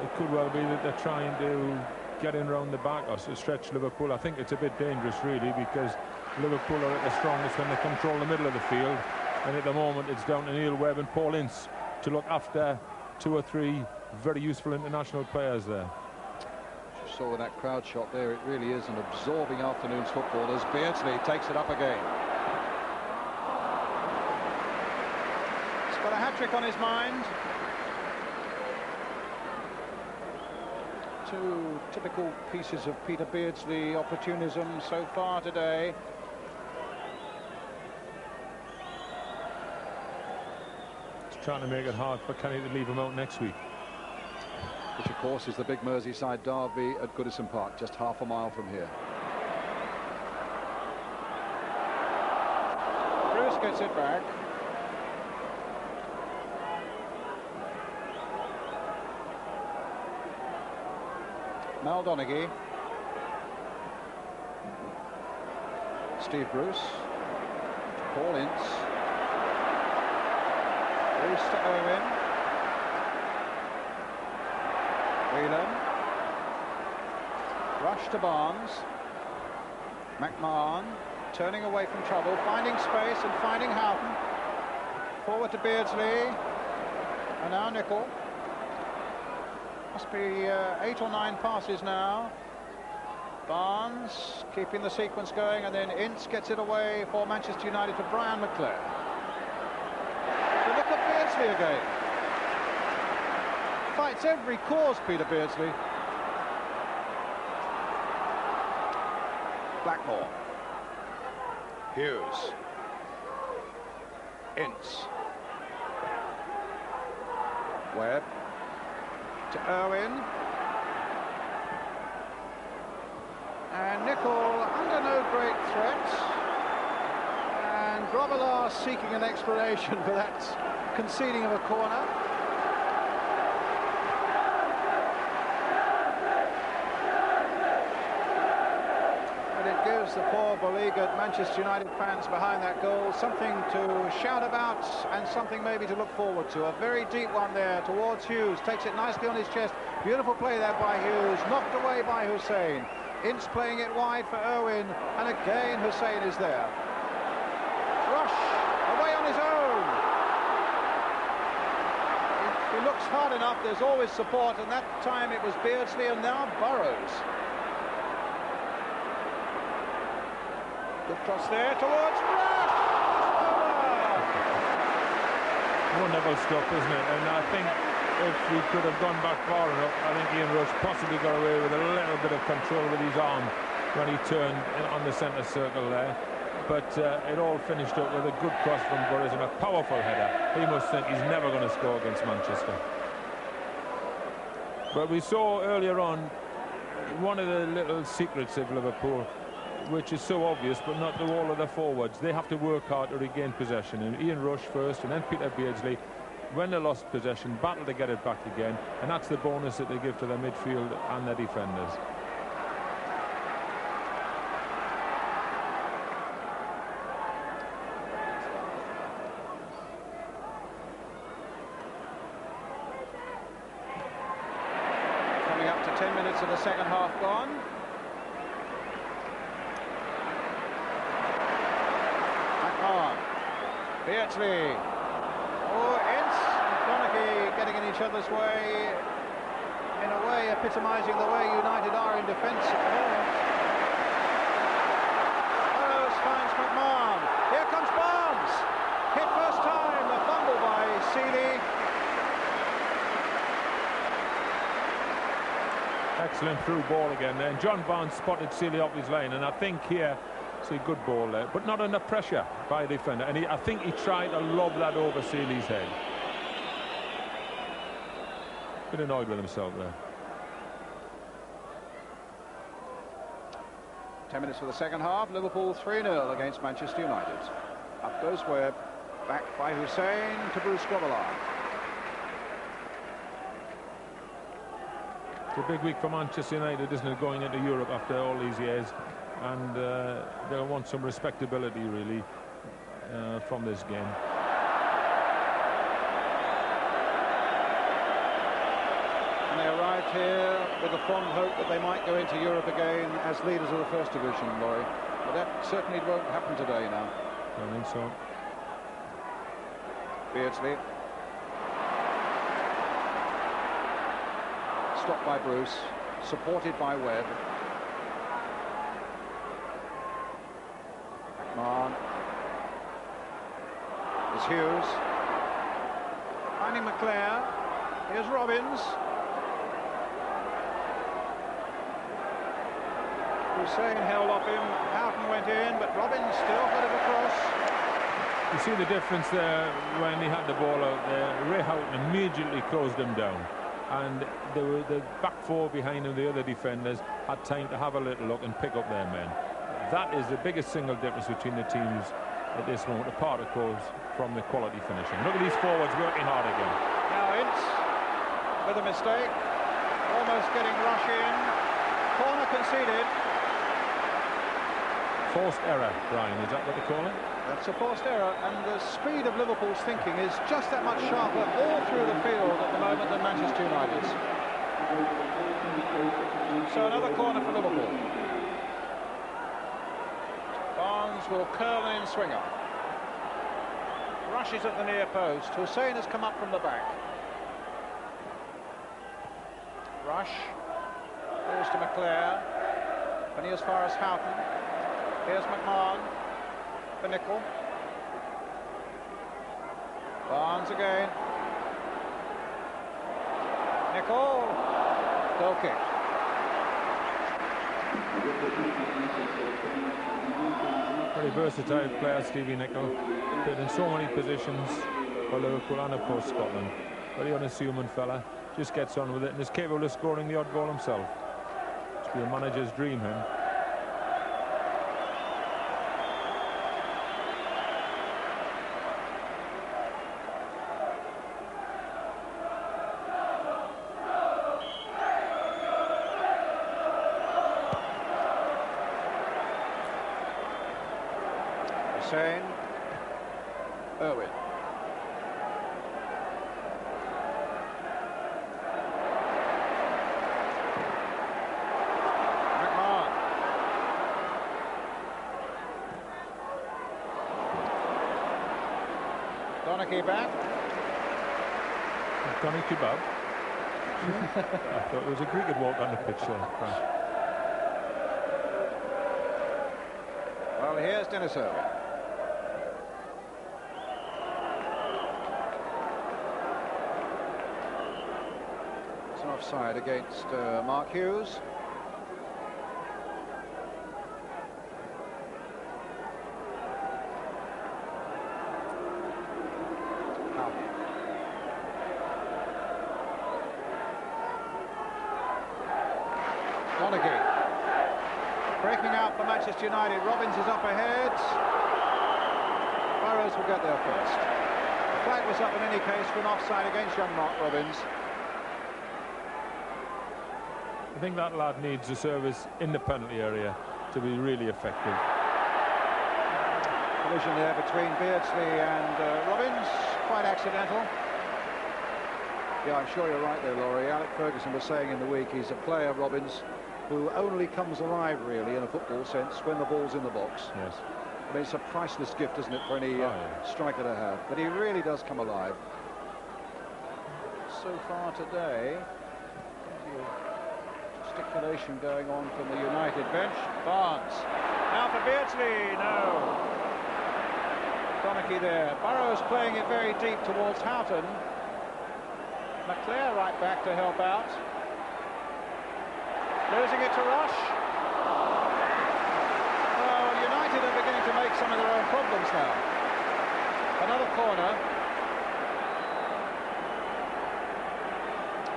it could well be that they're trying to get in round the back or to stretch Liverpool. I think it's a bit dangerous, really, because Liverpool are at their strongest when they control the middle of the field. And at the moment, it's down to Neil Webb and Paul Ince to look after 2 or 3 very useful international players there. You saw that crowd shot there. It really is an absorbing afternoon's football as Beardsley takes it up again. He's got a hat-trick on his mind. 2 typical pieces of Peter Beardsley opportunism so far today. He's trying to make it hard for Kenny to leave him out next week. Which, of course, is the big Merseyside derby at Goodison Park, just half a mile from here. Bruce gets it back. Mal Donaghy. Steve Bruce. Paul Ince. Bruce to Owen. Whelan. Rush to Barnes. McMahon turning away from trouble, finding space and finding Houghton. Forward to Beardsley. And now Nicol. Must be 8 or 9 passes now. Barnes keeping the sequence going, and then Ince gets it away for Manchester United to Brian Leclerc. The look of Beardsley again. Fights every cause, Peter Beardsley. Blackmore. Hughes. Ince. Webb. To Irwin. And Nicol under no great threat. And Grobbelaar seeking an explanation for that conceding of a corner. But it gives the poor beleaguered Manchester United fans behind that goal something to shout about and something maybe to look forward to. A very deep one there towards Hughes. Takes it nicely on his chest. Beautiful play there by Hughes. Knocked away by Hussein. Ince playing it wide for Irwin, and again Hussein is there. Rush away on his own. If he looks hard enough, there's always support, and that time it was Beardsley, and now Burrows. Good cross there towards Rush. Wonderful stuff, isn't it? And I think if he could have gone back far enough, I think Ian Rush possibly got away with a little bit of control with his arm when he turned on the centre circle there. But it all finished up with a good cross from Burrows and a powerful header. He must think he's never going to score against Manchester. But we saw earlier on one of the little secrets of Liverpool, which is so obvious, but not to all of the forwards. They have to work hard to regain possession. And Ian Rush first, and then Peter Beardsley, when they lost possession, battle to get it back again, and that's the bonus that they give to their midfield and their defenders. Coming up to 10 minutes of the second half gone. McMahon. Beardsley. Oh, Ince and Cronachy getting in each other's way, in a way epitomising the way United are in defence at the moment. Burrows finds McMahon. Here comes Barnes. Hit first time, a fumble by Seeley. Excellent through ball again there. And John Barnes spotted Seeley off his line, and I think here, see, good ball there, but not under pressure by the defender. And I think he tried to lob that over Seeley's head. Bit annoyed with himself there. 10 minutes for the second half. Liverpool 3-0 against Manchester United. Up goes Webb. Back by Hussein to Bruce Grobbelaar. It's a big week for Manchester United, isn't it, going into Europe after all these years? And they'll want some respectability, really, from this game. And they arrived here with a fond hope that they might go into Europe again as leaders of the First Division, Laurie. But that certainly won't happen today now. I think so. Beardsley. Stopped by Bruce, supported by Webb. McMahon. There's Hughes. Finding McClare. Here's Robbins. Hussein held off him. Houghton went in, but Robbins still got it across. You see the difference there when he had the ball out there. Ray Houghton immediately closed him down. And the back four behind him, the other defenders, had time to have a little look and pick up their men. That is the biggest single difference between the teams at this moment, apart, of course, from the quality finishing. Look at these forwards working hard again. Now Ince with a mistake, almost getting Rush in. Corner conceded. Forced error, Brian, is that what they call it? That's a forced error, and the speed of Liverpool's thinking is just that much sharper all through the field at the moment than Manchester United's. So another corner for Liverpool. Barnes will curl in swinger. Rushes at the near post. Hussein has come up from the back. Rush goes to McClare, and he as far as Houghton. Here's McMahon for Nicol. Barnes again. Nicol. Goal kick. Very versatile player, Stevie Nicol. Played in so many positions for Liverpool and, of course, Scotland. Very unassuming fella. Just gets on with it and is capable of scoring the odd goal himself. Must be a manager's dream, him. Irwin. McMahon. Donaghy back. Donny Kebab. I thought there was a cricket walk on the pitch there. Well, here's Dennis Irwin. It's an offside against Mark Hughes. Donaghy. Breaking out for Manchester United. Robbins is up ahead. Burrows will get there first. The flag was up in any case for an offside against young Mark Robbins. I think that lad needs a service in the penalty area to be really effective. Collision there between Beardsley and Robbins. Quite accidental. Yeah, I'm sure you're right there, Laurie. Alec Ferguson was saying in the week he's a player, Robbins, who only comes alive, really, in a football sense, when the ball's in the box. Yes. I mean, it's a priceless gift, isn't it, for any striker to have. But he really does come alive. So far today, gesticulation going on from the United bench. Barnes. Now for Beardsley. No. Donaghy there. Burrows playing it very deep towards Houghton. McClare right back to help out. Losing it to Rush. Oh, United are beginning to make some of their own problems now. Another corner.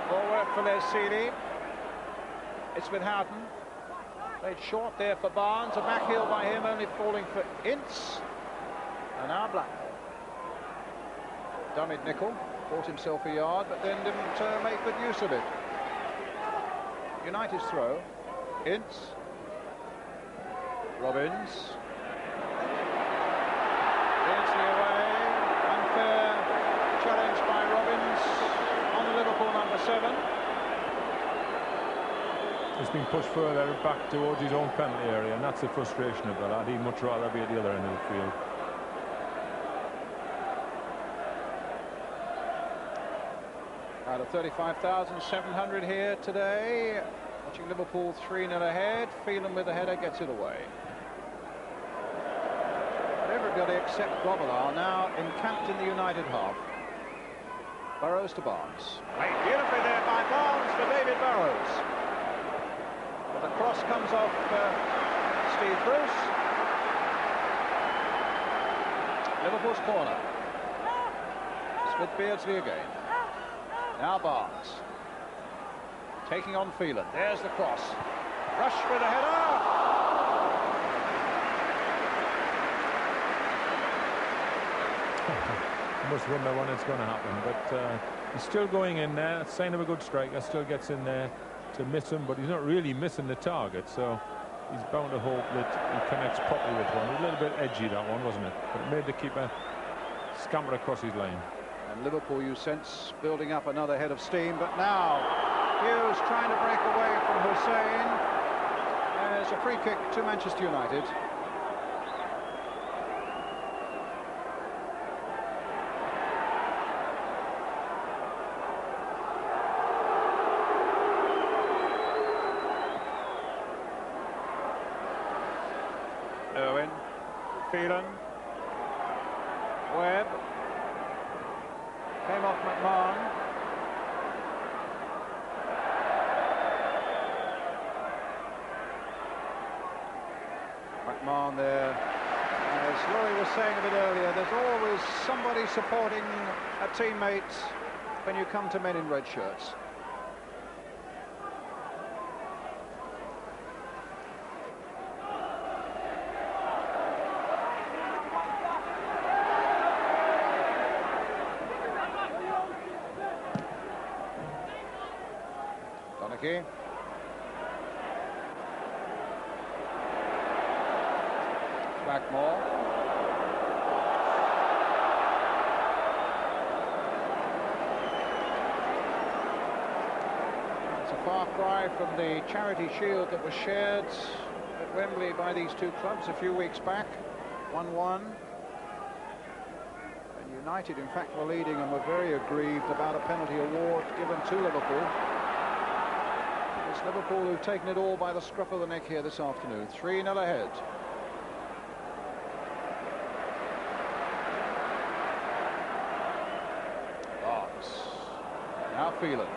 Ball work for Les Seeley. It's with Houghton. Played short there for Barnes. A back heel by him, only falling for Ince. And now Black. Dummied Nicol. Bought himself a yard, but then didn't make good use of it. United's throw. Ince. Robbins. Beardsley away. Unfair challenge by Robbins on the Liverpool number 7. He's been pushed further back towards his own penalty area, and that's the frustration of the lad. He'd much rather be at the other end of the field. Out of 35,700 here today, watching Liverpool 3-0 ahead. Phelan with the header gets it away. But everybody except Grobbelaar are now encamped in the United half. Burrows to Barnes. Played beautifully there by Barnes for David Burrows. But the cross comes off Steve Bruce. Liverpool's corner. Smith Beardsley again. Now Barnes. Taking on Phelan. There's the cross. Rush with a header. I must wonder when it's going to happen, but he's still going in there. Sign of a good striker. Still gets in there to miss him, but he's not really missing the target, so he's bound to hope that he connects properly with one. A little bit edgy, that one, wasn't it? But it made the keeper scamper across his line. And Liverpool, you sense, building up another head of steam, but now Hughes trying to break away from Hussein. There's a free kick to Manchester United. Irwin, Phelan, Webb. Came off McMahon. McMahon there. As Laurie was saying a bit earlier, there's always somebody supporting a teammate when you come to men in red shirts. Donaghy. Blackmore. It's a far cry from the charity shield that was shared at Wembley by these two clubs a few weeks back. 1-1. And United, in fact, were leading and were very aggrieved about a penalty award given to Liverpool. It's Liverpool who've taken it all by the scruff of the neck here this afternoon. 3-0 ahead. Now Phelan.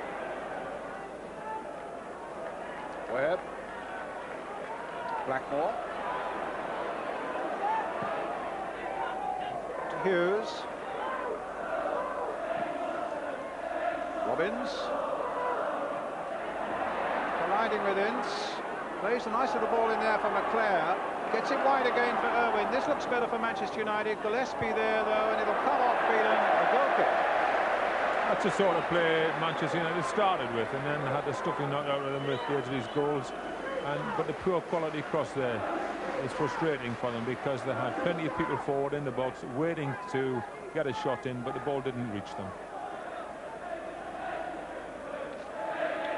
Webb. Blackmore. To Hughes. Robbins. Colliding with Ince. Plays a nice little ball in there for McClare. Gets it wide again for Irwin. This looks better for Manchester United. Gillespie there though, and it'll come off Phelan. A goal kick. That's the sort of play Manchester United started with, and then had the stuffing knocked out of them with these goals. But the poor quality cross there is frustrating for them, because they had plenty of people forward in the box waiting to get a shot in, but the ball didn't reach them.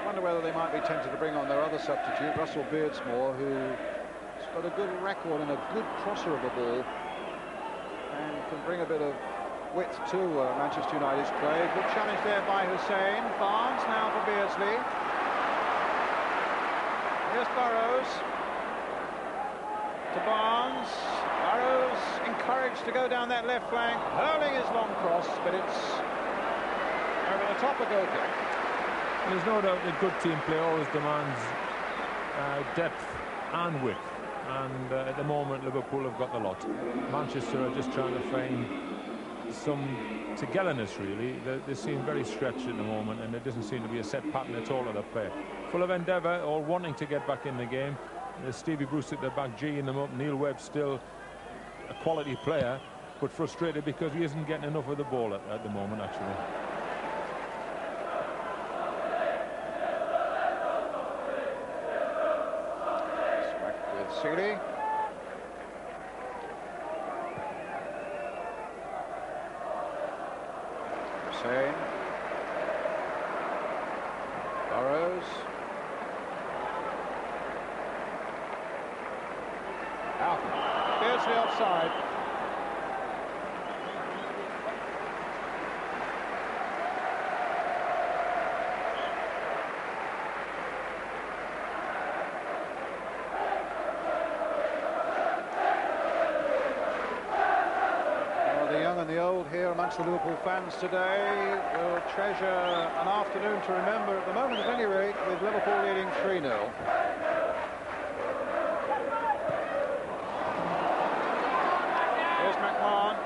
I wonder whether they might be tempted to bring on their other substitute, Russell Beardsmore, who's got a good record and a good crosser of the ball, and can bring a bit of width to Manchester United's play. Good challenge there by Hussein. Barnes now for Beardsley. Here's Burrows. To Barnes. Burrows encouraged to go down that left flank, hurling his long cross, but it's over the top of goal kick. There's no doubt that good team play always demands depth and width, and at the moment Liverpool have got the lot. Manchester are just trying to find some togetherness, really. They seem very stretched at the moment, and there doesn't seem to be a set pattern at all of the play. Full of endeavour, all wanting to get back in the game. There's Stevie Bruce at the back, G'ing them up. Neil Webb still a quality player, but frustrated because he isn't getting enough of the ball at the moment, actually. Back with Seeley. Hussein. Burrows. Out. Beardsley offside. The young and the old here amongst the Liverpool fans today will treasure an afternoon to remember, at the moment at any rate, with Liverpool leading 3-0. Here's McMahon.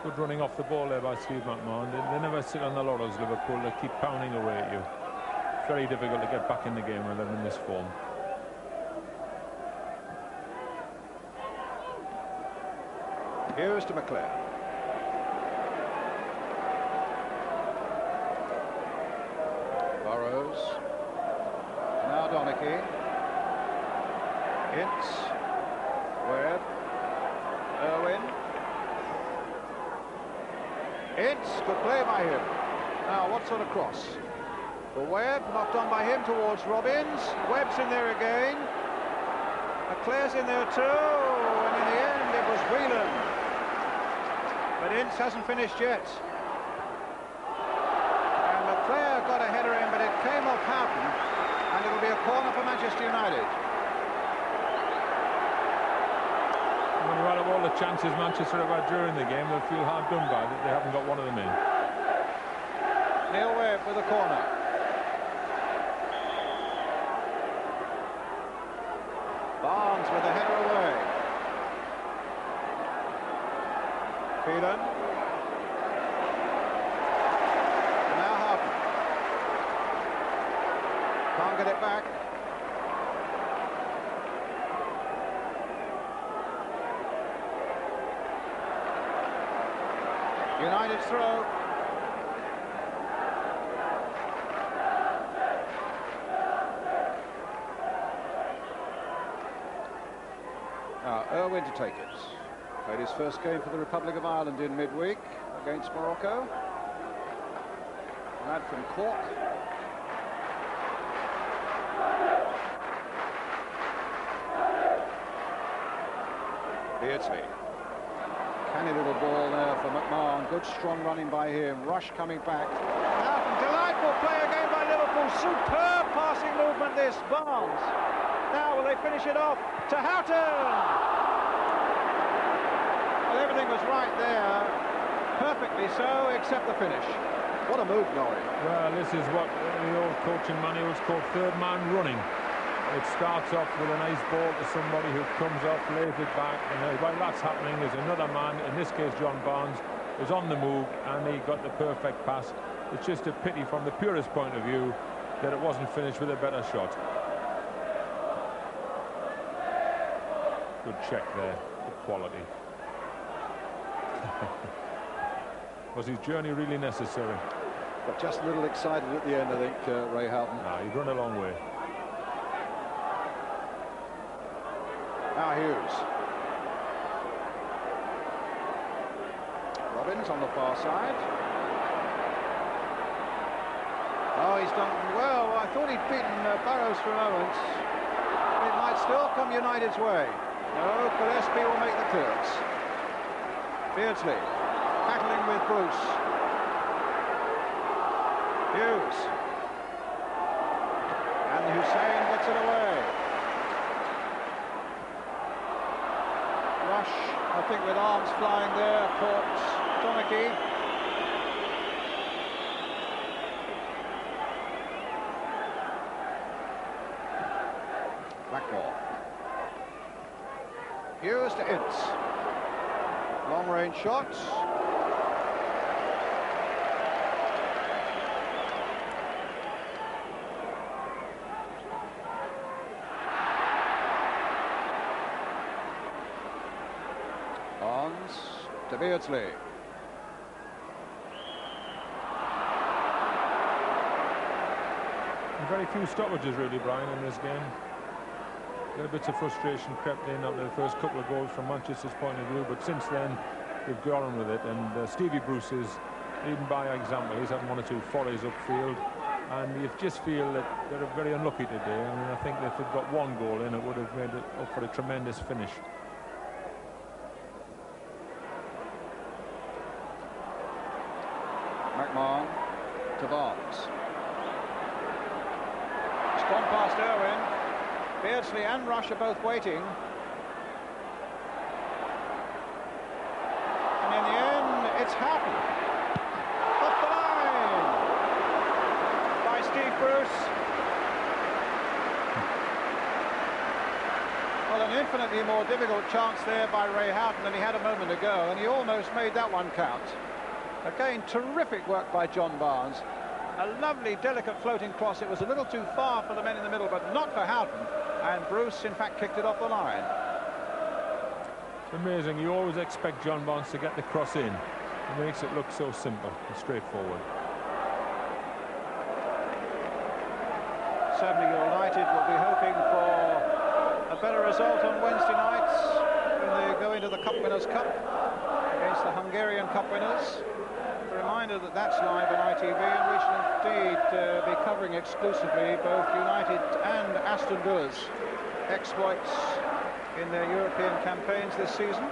Good running off the ball there by Steve McMahon. They never sit on the laurels, Liverpool. They keep pounding away at you. Very difficult to get back in the game with them in this form. Here's to McClare. Burrows. Now Donaghy. Ince. Webb. Irwin. Ince. Good play by him. Now what sort of cross? For Webb, knocked on by him towards Robbins. Webb's in there again. McClare's in there too. And in the end it was Whelan. But Ince hasn't finished yet. And McClare got a header in, but it came off Houghton, and it'll be a corner for Manchester United. When you add up all the chances Manchester have had during the game, they'll feel hard done by that they haven't got one of them in. Neil Webb with a corner. Barnes with a header away. Phelan. Now Houghton. Can't get it back. United's throw. Now Irwin to take it. Played his first game for the Republic of Ireland in midweek against Morocco. Lad from Cork. Beardsley. Canny little ball there for McMahon. Good strong running by him. Rush coming back. Houghton, delightful play again by Liverpool. Superb passing movement this. Barnes. Now will they finish it off to Houghton? Well, everything was right there. Perfectly so, except the finish. What a move, Norrie. Well, this is what the old coaching manuals called third man running. It starts off with a nice ball to somebody who comes off, lays it back, and while that's happening, there's another man, in this case John Barnes, is on the move, and he got the perfect pass. It's just a pity from the purest point of view that it wasn't finished with a better shot. Good check there, good quality. Was his journey really necessary? Got just a little excited at the end, I think, Ray Houghton. No, he'd run a long way. Now Hughes. Robbins on the far side. Oh, he's done well. I thought he'd beaten Burrows for a moment. It might still come United's way. No, Gillespie will make the clearance. Beardsley battling with Bruce. Hughes. And Hussein gets it away. Rush, I think, with arms flying there, caught Donaghy. Blackmore. Hughes to Ince. Long-range shots. To Beardsley. Very few stoppages really, Brian, in this game. Little bits of frustration crept in after the first couple of goals from Manchester's point of view, but since then they've gone on with it, and Stevie Bruce is leading by example. He's having one or two follies upfield, and you just feel that they're very unlucky today. I mean, I think if they'd got one goal in, it would have made it up for a tremendous finish. McMahon to Barnes. It's gone past Irwin. Beardsley and Rush are both waiting. And in the end, it's Houghton. Off the line by Steve Bruce. Well, an infinitely more difficult chance there by Ray Houghton than he had a moment ago, and he almost made that one count. Again, terrific work by John Barnes. A lovely, delicate floating cross. It was a little too far for the men in the middle, but not for Houghton. And Bruce, in fact, kicked it off the line. It's amazing. You always expect John Barnes to get the cross in. It makes it look so simple and straightforward. Certainly United will be hoping for a better result on Wednesday nights when they go into the Cup Winners' Cup against the Hungarian Cup winners. A reminder that that's live on ITV, and we shall indeed be covering exclusively both United and Aston Villa's exploits in their European campaigns this season.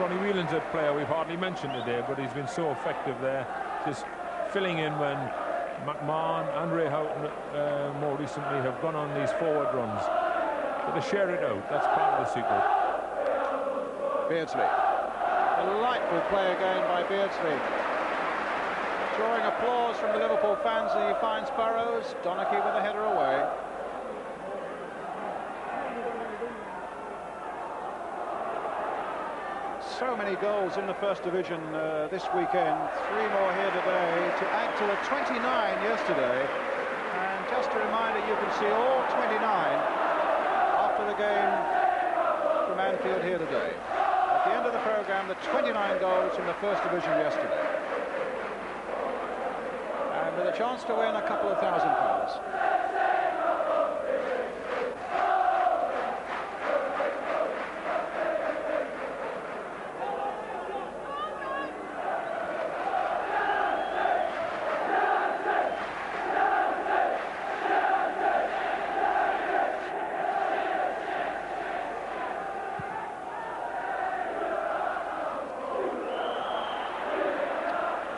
Ronnie Whelan's a player we've hardly mentioned today, but he's been so effective there, just filling in when McMahon and Ray Houghton more recently have gone on these forward runs. But to share it out, that's part of the secret. Beardsley. Delightful play again by Beardsley. Drawing applause from the Liverpool fans, and he finds Burrows. Donachie with a header away. So many goals in the First Division this weekend. 3 more here today to add to the 29 yesterday. And just a reminder, you can see all 29 after the game from Anfield here today. At the end of the programme, the 29 goals in the First Division yesterday. And with a chance to win a couple of £1,000.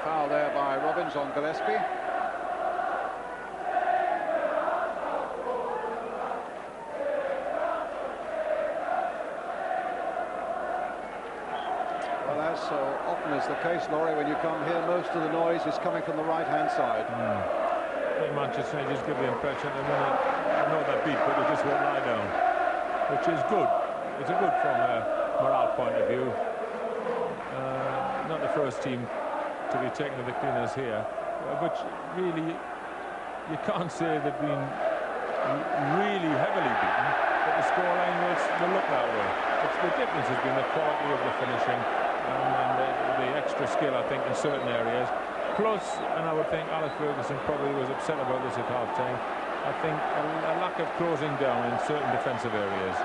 Foul there by Robbins on Gillespie. Well, as so often is the case, Laurie, when you come here, most of the noise is coming from the right-hand side. I think Manchester United just give the impression that I know they're beat, but they just won't lie down, which is good. It's good from a morale point of view. Not the first team to be taking the cleaners here, but really you can't say they've been really heavily beaten, but the scoreline will look that way. The difference has been the quality of the finishing and the extra skill, I think, in certain areas. Plus, and I would think Alex Ferguson probably was upset about this at half-time, I think a lack of closing down in certain defensive areas.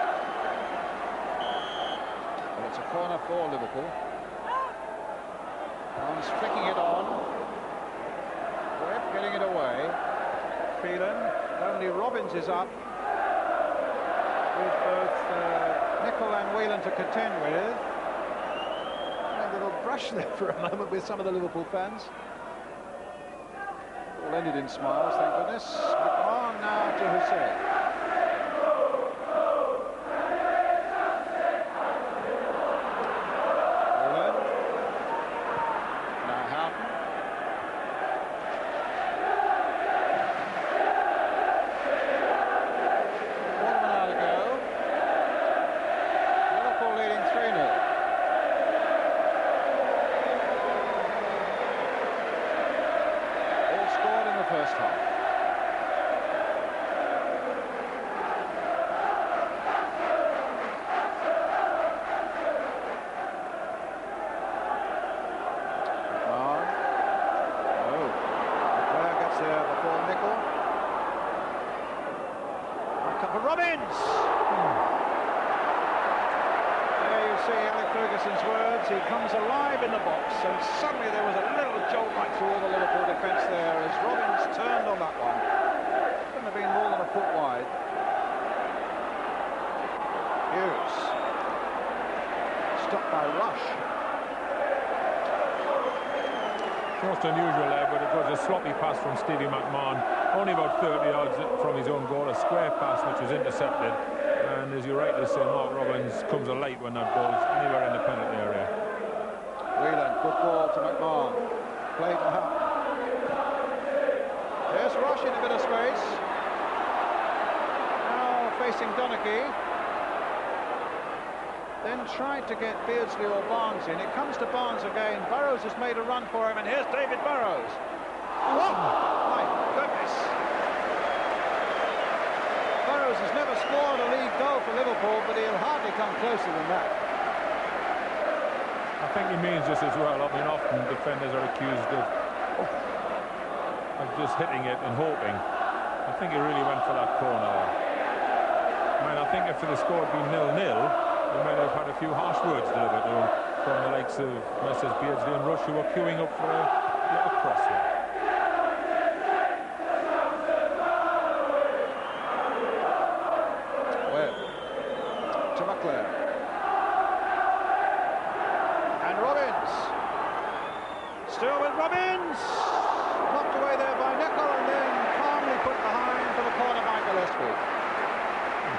Well, it's a corner for Liverpool. Barnes flicking it on. Webb getting it away. Phelan. Only Robbins is up, with both Nicol and Whelan to contend with. A little brush there for a moment with some of the Liverpool fans. All ended in smiles, thank goodness. McMahon now to Hussein. First half. McMahon. Oh, the player gets there before Nicol. Back up for Robbins. There you see Alex Ferguson's words. He comes alive in the box, and suddenly there was a little jolt right through all the Liverpool defence there as Robbins turned on that one. Couldn't have been more than a foot wide. Hughes. Stopped by Rush. Most unusual there, but it was a sloppy pass from Stevie McMahon, only about 30 yards from his own goal, a square pass which was intercepted. And as you rightly say, Mark Robbins comes alight when that ball's anywhere in the penalty area. Whelan, good ball to McMahon. Play to Hunt. There's Rush in a bit of space. Now facing Donachie. Then tried to get Beardsley or Barnes in. It comes to Barnes again. Burrows has made a run for him, and here's David Burrows. Oh, my goodness. Burrows has never scored a league goal for Liverpool, but he'll hardly come closer than that. I think he means this as well. I mean, often defenders are accused of just hitting it and hoping. I think he really went for that corner there. I mean, I think if the score had been 0-0, they might have had a few harsh words delivered to him from the likes of Messrs. Beardsley and Rush, who were queuing up for a little cross there. Well, to McClare. And Robbins. Still with Robbins. Knocked away there by Nicol, and then calmly put behind for the corner by Gillespie.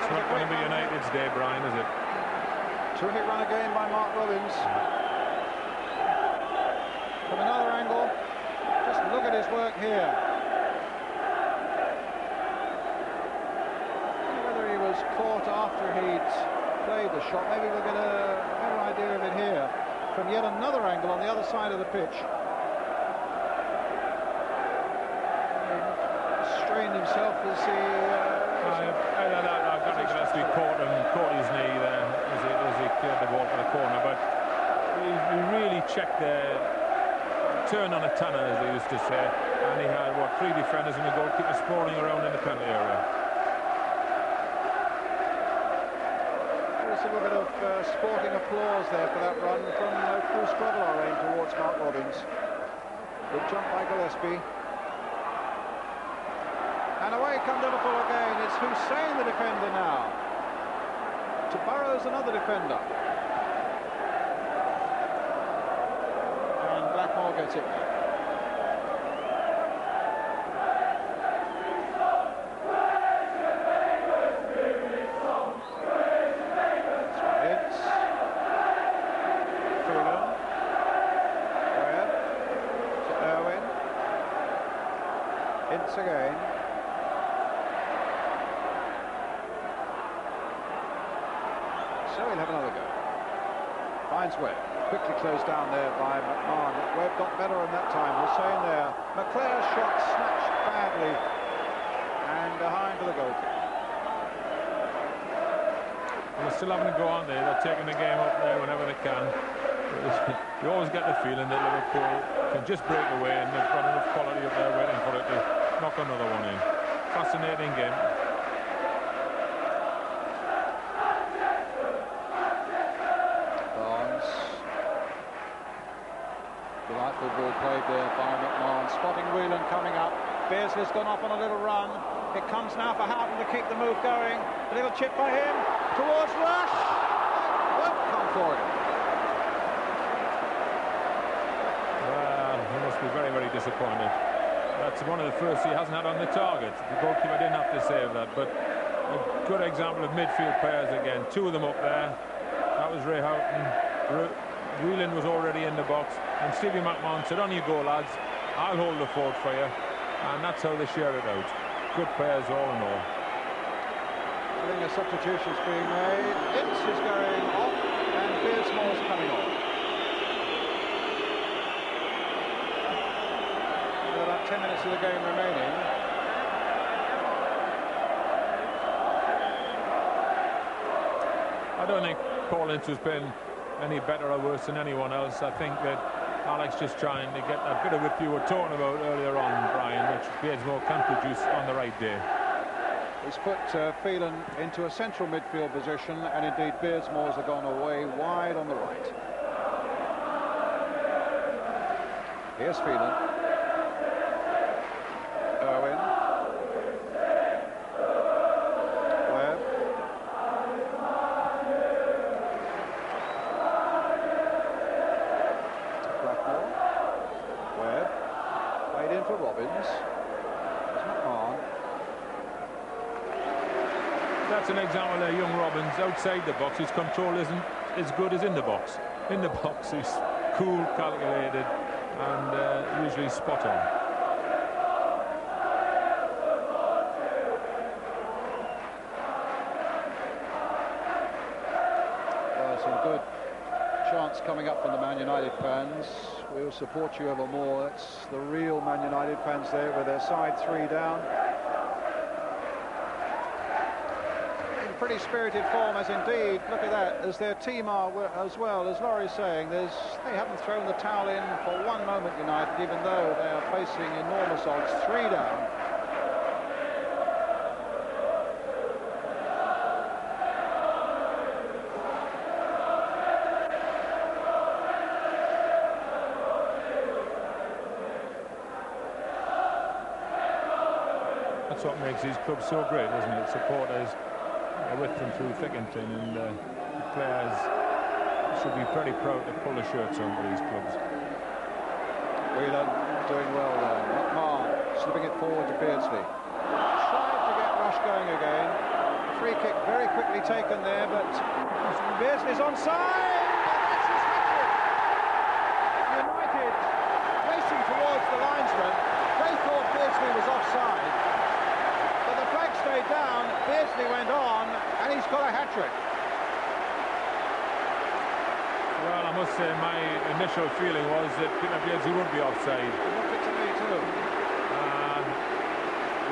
It's not going to be United's day, Brian, is it? Terrific run again by Mark Robbins. From another angle, just look at his work here. Whether he was caught after he'd played the shot, maybe we'll get a better idea of it here. From yet another angle on the other side of the pitch. Strained himself as he... Gillespie caught his knee there as he cleared the ball for the corner, but he really checked the turn on a tanner, as they used to say, and he had, what, 3 defenders and the goalkeeper sprawling around in the penalty area. There's a little bit of sporting applause there for that run from Bruce Grobbelaar towards Mark Robins. Good jump by Gillespie. And away come Liverpool again. It's Hussein, the defender now. To Burrows, another defender. And Blackmore gets it back. It's Phelan. Webb. To Irwin. Ince again. So he'll have another go. Finds Webb. Quickly closed down there by McMahon. Webb got better in that time. Hussein there. McClare's shot snatched badly. And behind to the goalkeeper. They're still having to go on there. They're taking the game up there whenever they can. You always get the feeling that Liverpool can just break away, and they've got enough quality up there waiting for it to knock another one in. Fascinating game. Delightful ball played there by McMahon, spotting Whelan coming up. Beardsley's gone off on a little run. It comes now for Houghton to keep the move going. A little chip by him towards Rush. Won't come for him. Well, he must be very, very disappointed. That's one of the first he hasn't had on the target. The goalkeeper didn't have to save that, but a good example of midfield players again. 2 of them up there. That was Ray Houghton. Whelan was already in the box, and Stevie McMahon said, "On you go, lads, I'll hold the fort for you," and that's how they share it out. Good players all in all. I think a substitution's being made. Ince is going off, and Beardsmore's coming on. With about 10 minutes of the game remaining. I don't think Paul Ince has been any better or worse than anyone else. I think that Alex just trying to get that bit of whip you were talking about earlier on, Brian, which Beardsmore can produce on the right day. He's put Phelan into a central midfield position, and indeed Beardsmore's have gone away wide on the right. Here's Phelan. Irwin. Webb. Blackmore. Webb. Played in for Robins. There's McMahon. That's an example there, young Robins outside the box. His control isn't as good as in the box. In the box, he's cool, calculated, and usually spot on. Well, some good chants coming up from the Man United fans. We'll support you ever more. That's the real Man United fans there with their side 3 down. In pretty spirited form, as indeed, look at that, as their team are as well. As Laurie's saying, they haven't thrown the towel in for one moment, United, even though they are facing enormous odds. 3 down. That's what makes these clubs so great, isn't it? Supporters are with them through thick and thin, and the players should be very proud to pull the shirts on for these clubs. Whelan doing well there. McMahon slipping it forward to Beardsley. Tried to get Rush going again. Free kick very quickly taken there, but Beardsley's onside. United Beardsley went on, and he's got a hat-trick. Well, I must say my initial feeling was that Peter Beardsley would be offside. It looked it to me too.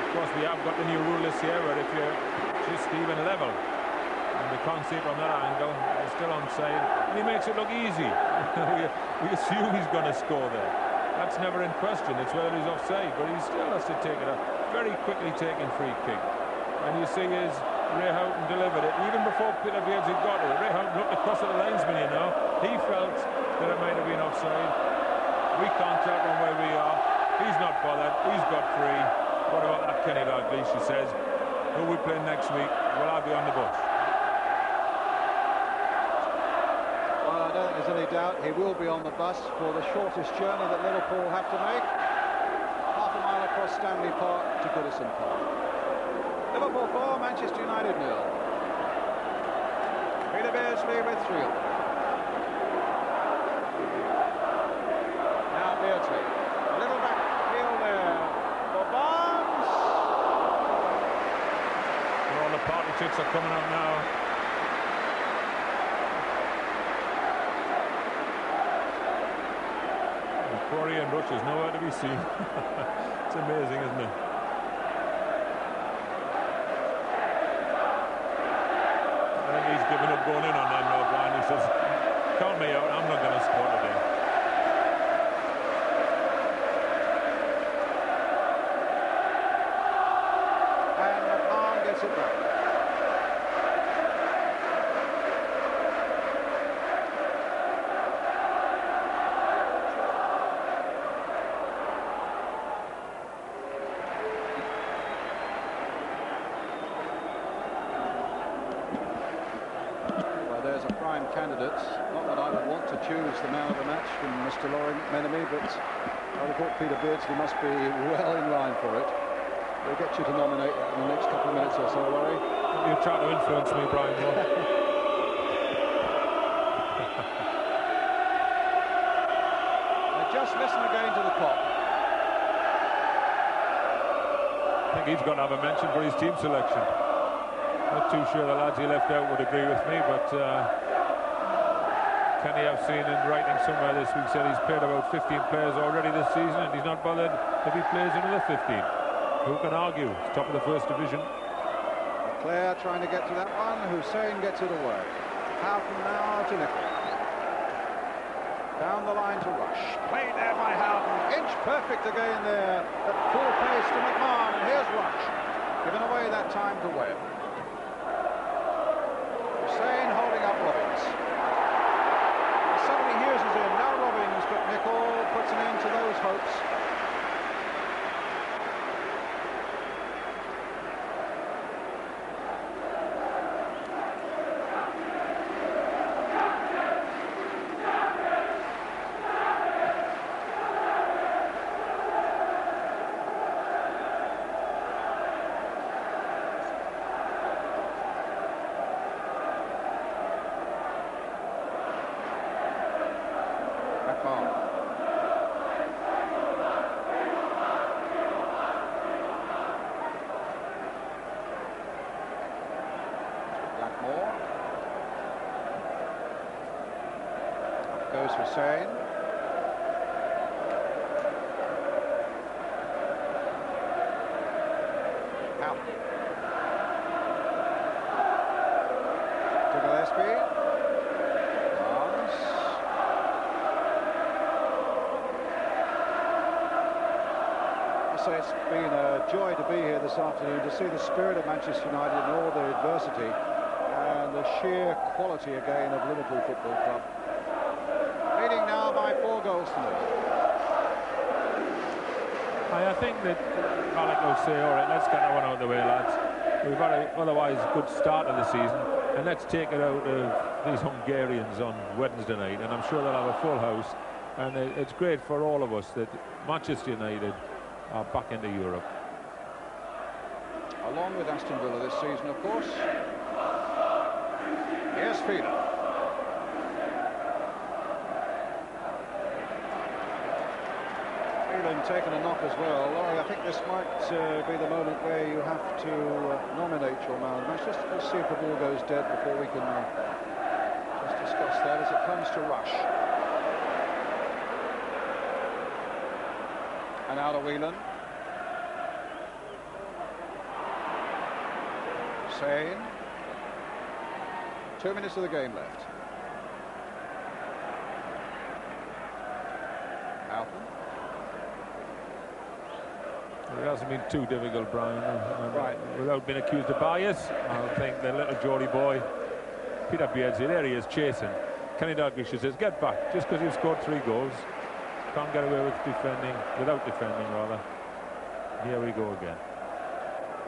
Of course, we have got the new rule this year where if you're just even level, and we can't see it from that angle, he's still onside. And he makes it look easy. we assume he's going to score there. That's never in question. It's whether he's offside, but he still has to take it a very quickly taken free kick. And you see his Ray Houghton delivered it even before Peter Beardsley got it. Ray Houghton looked across at the linesman, you know. He felt that it might have been offside. We can't tell from where we are. He's not bothered. He's got free. What about that Kenny Dalglish? She says, who we play next week? Well, I'll be on the bus. Well, I don't think there's any doubt he will be on the bus for the shortest journey that Liverpool have to make. Half a mile across Stanley Park to Goodison Park. Liverpool 4, Manchester United 0. Peter Beardsley with 3 of them. Now Beardsley. A little backfield there for Barnes. All the party chicks are coming out now. And poor Ian Rush is nowhere to be seen. It's amazing, isn't it? He's given up going in on them now, Brian. He says, count me out, I'm not going to score today. And McMahon gets it back. There's a prime candidate. Not that I would want to choose the man of the match from Mr. Laurie Menemy, but I would have thought Peter Beardsley must be well in line for it. We'll get you to nominate in the next couple of minutes or so, Laurie. You're trying to influence me, Brian. Just listen again to the clock. I think he's got to have a mention for his team selection. Not too sure the lads he left out would agree with me, but Kenny, I've seen in writing somewhere this week, said he's played about 15 players already this season, and he's not bothered if he plays another 15. Who can argue? It's top of the first division. Clare trying to get to that one. Hussein gets it away. Houghton now to Nicol. Down the line to Rush. Played there by Houghton. Inch perfect again there. At full pace to McMahon, and here's Rush. Given away that time to Webb. Hussein holding up Robbins. Suddenly Hughes is in, now Robbins, but Nicol puts an end to those hopes. Goes Hussein. Houghton. To Gillespie. Barnes. I say it's been a joy to be here this afternoon, to see the spirit of Manchester United and all the adversity and the sheer quality again of Liverpool Football Club. Leading now by 4 goals to 0. I think that Alec will say, all right, let's get that one out of the way, lads. We've had an otherwise good start of the season, and let's take it out of these Hungarians on Wednesday night, and I'm sure they'll have a full house, and it's great for all of us that Manchester United are back into Europe. Along with Aston Villa this season, of course. Here's Fiedler. Phelan taken a knock as well. Laurie, I think this might be the moment where you have to nominate your man of the match. Just to see if the ball goes dead before we can just discuss that as it comes to Rush. And out of Whelan. Sane. 2 minutes of the game left. Alton. It hasn't been too difficult, Brian. Right. Without being accused of bias, I think the little Geordie boy, Peter Beardsley, there he is, chasing. Kenny Dalglish says, get back, just because you've scored 3 goals. Can't get away with defending, without defending, rather. Here we go again.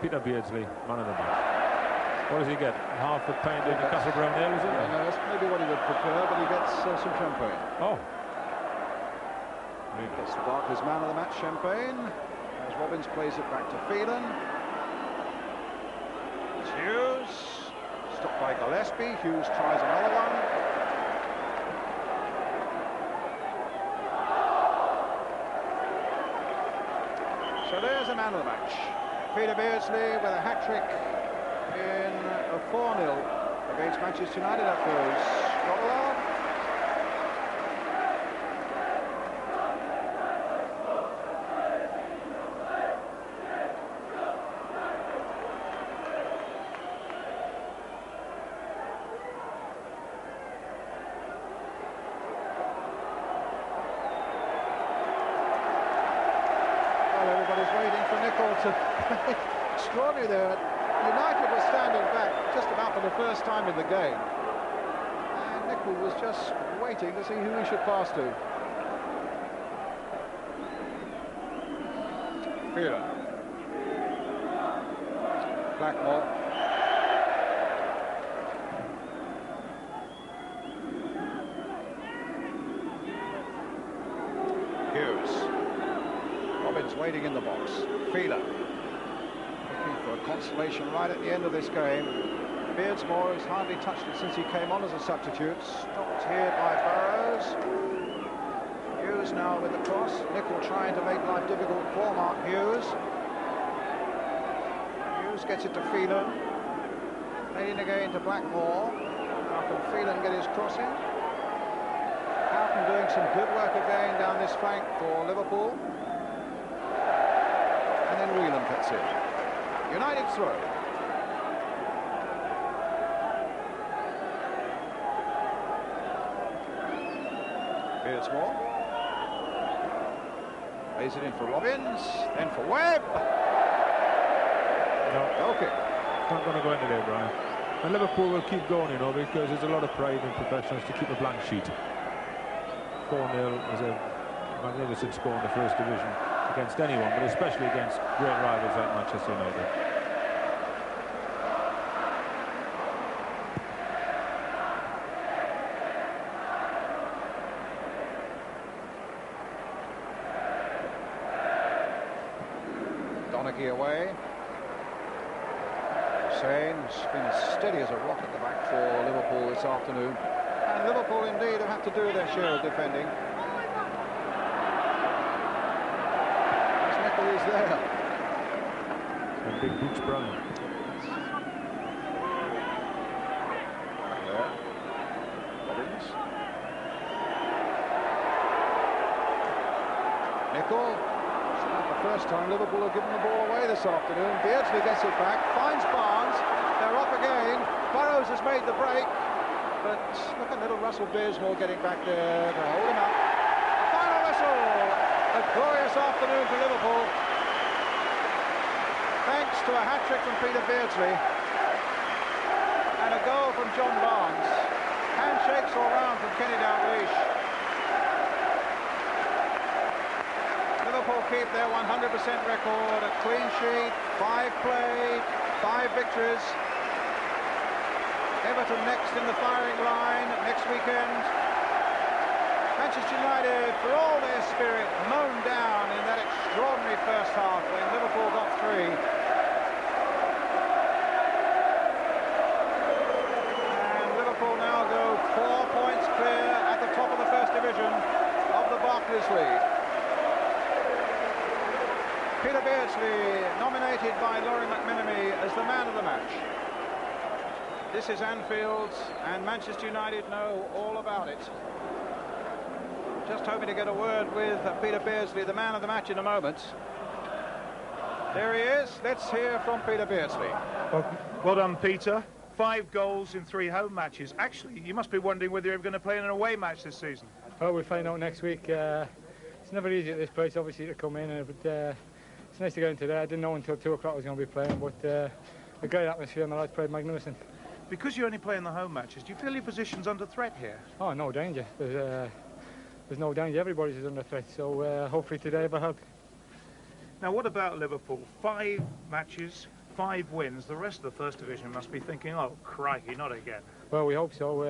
Peter Beardsley, man of the match. What does he get? Half a pint in the Castle Brown Ale, is it? No, that's maybe what he would prefer, but he gets some champagne. Oh. He gets the Barclays man of the match champagne. As Robbins plays it back to Phelan. It's Hughes. Stopped by Gillespie. Hughes tries another one. So there's a man of the match. Peter Beardsley with a hat-trick in a 4-0 against Manchester United. That goes Scotland. Well, everybody's waiting for Nicol to play extraordinary there. United was standing back just about for the first time in the game. And Nicol was just waiting to see who he should pass to. Phelan. Blackmore. Hughes. Robbins waiting in the box. Phelan. For a consolation right at the end of this game. Beardsmore has hardly touched it since he came on as a substitute. Stopped here by Burrows. Hughes now with the cross. Nicol trying to make life difficult for Mark Hughes. Hughes gets it to Phelan. Playing again to Blackmore. How can Phelan get his cross in? Houghton doing some good work again down this flank for Liverpool. And then Whelan cuts in. United throw. Beardsmore. Lays it in for Robbins, then for Webb. No. Okay. It's not going to go into there, Brian. And Liverpool will keep going, you know, because there's a lot of pride in professionals to keep a blank sheet. 4-0 is a magnificent score in the First Division against anyone, but especially against great rivals like Manchester United. Donaghy away. Sane's been as steady as a rock at the back for Liverpool this afternoon. And Liverpool indeed have had to do their share of defending. As Nicol is there. And big boots, Brian. There. Robbins. Nicol. First time Liverpool have given the ball away this afternoon. Beardsley gets it back, finds Barnes, they're off again. Burrows has made the break, but look at little Russell Beardsmore getting back there to hold him up. Final whistle! A glorious afternoon for Liverpool. Thanks to a hat-trick from Peter Beardsley and a goal from John Barnes. Handshakes all round from Kenny Dalglish. Liverpool keep their 100% record, a clean sheet, 5 played, 5 victories. Everton next in the firing line next weekend. Manchester United, for all their spirit, mown down in that extraordinary first half when Liverpool got 3. And Liverpool now go 4 points clear at the top of the First Division of the Barclays League. man of the match. This is Anfield, and Manchester United know all about it. Just hoping to get a word with Peter Beardsley, the man of the match, in a moment. There he is. Let's hear from Peter Beardsley. Well done, Peter. 5 goals in 3 home matches. Actually, you must be wondering whether you're ever going to play in an away match this season. Oh, we'll find out next week. It's never easy at this place, obviously, to come in, but it's nice to get in today. I didn't know until 2 o'clock I was going to be playing, but a great atmosphere and the lads played magnificent. Because you only play in the home matches, do you feel your position's under threat here? Oh, no danger. There's no danger. Everybody's under threat, so hopefully today will help. Now, what about Liverpool? 5 matches, 5 wins. The rest of the First Division must be thinking, oh, crikey, not again. Well, we hope so.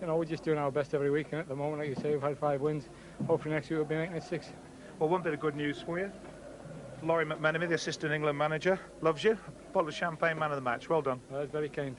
You know, we're just doing our best every week, and at the moment, like you say, we've had 5 wins. Hopefully next week we'll be making it 6. Well, one bit of good news for you. Laurie McMenemy, the assistant England manager, loves you. Bottle of champagne, man of the match. Well done. Well, that's very kind.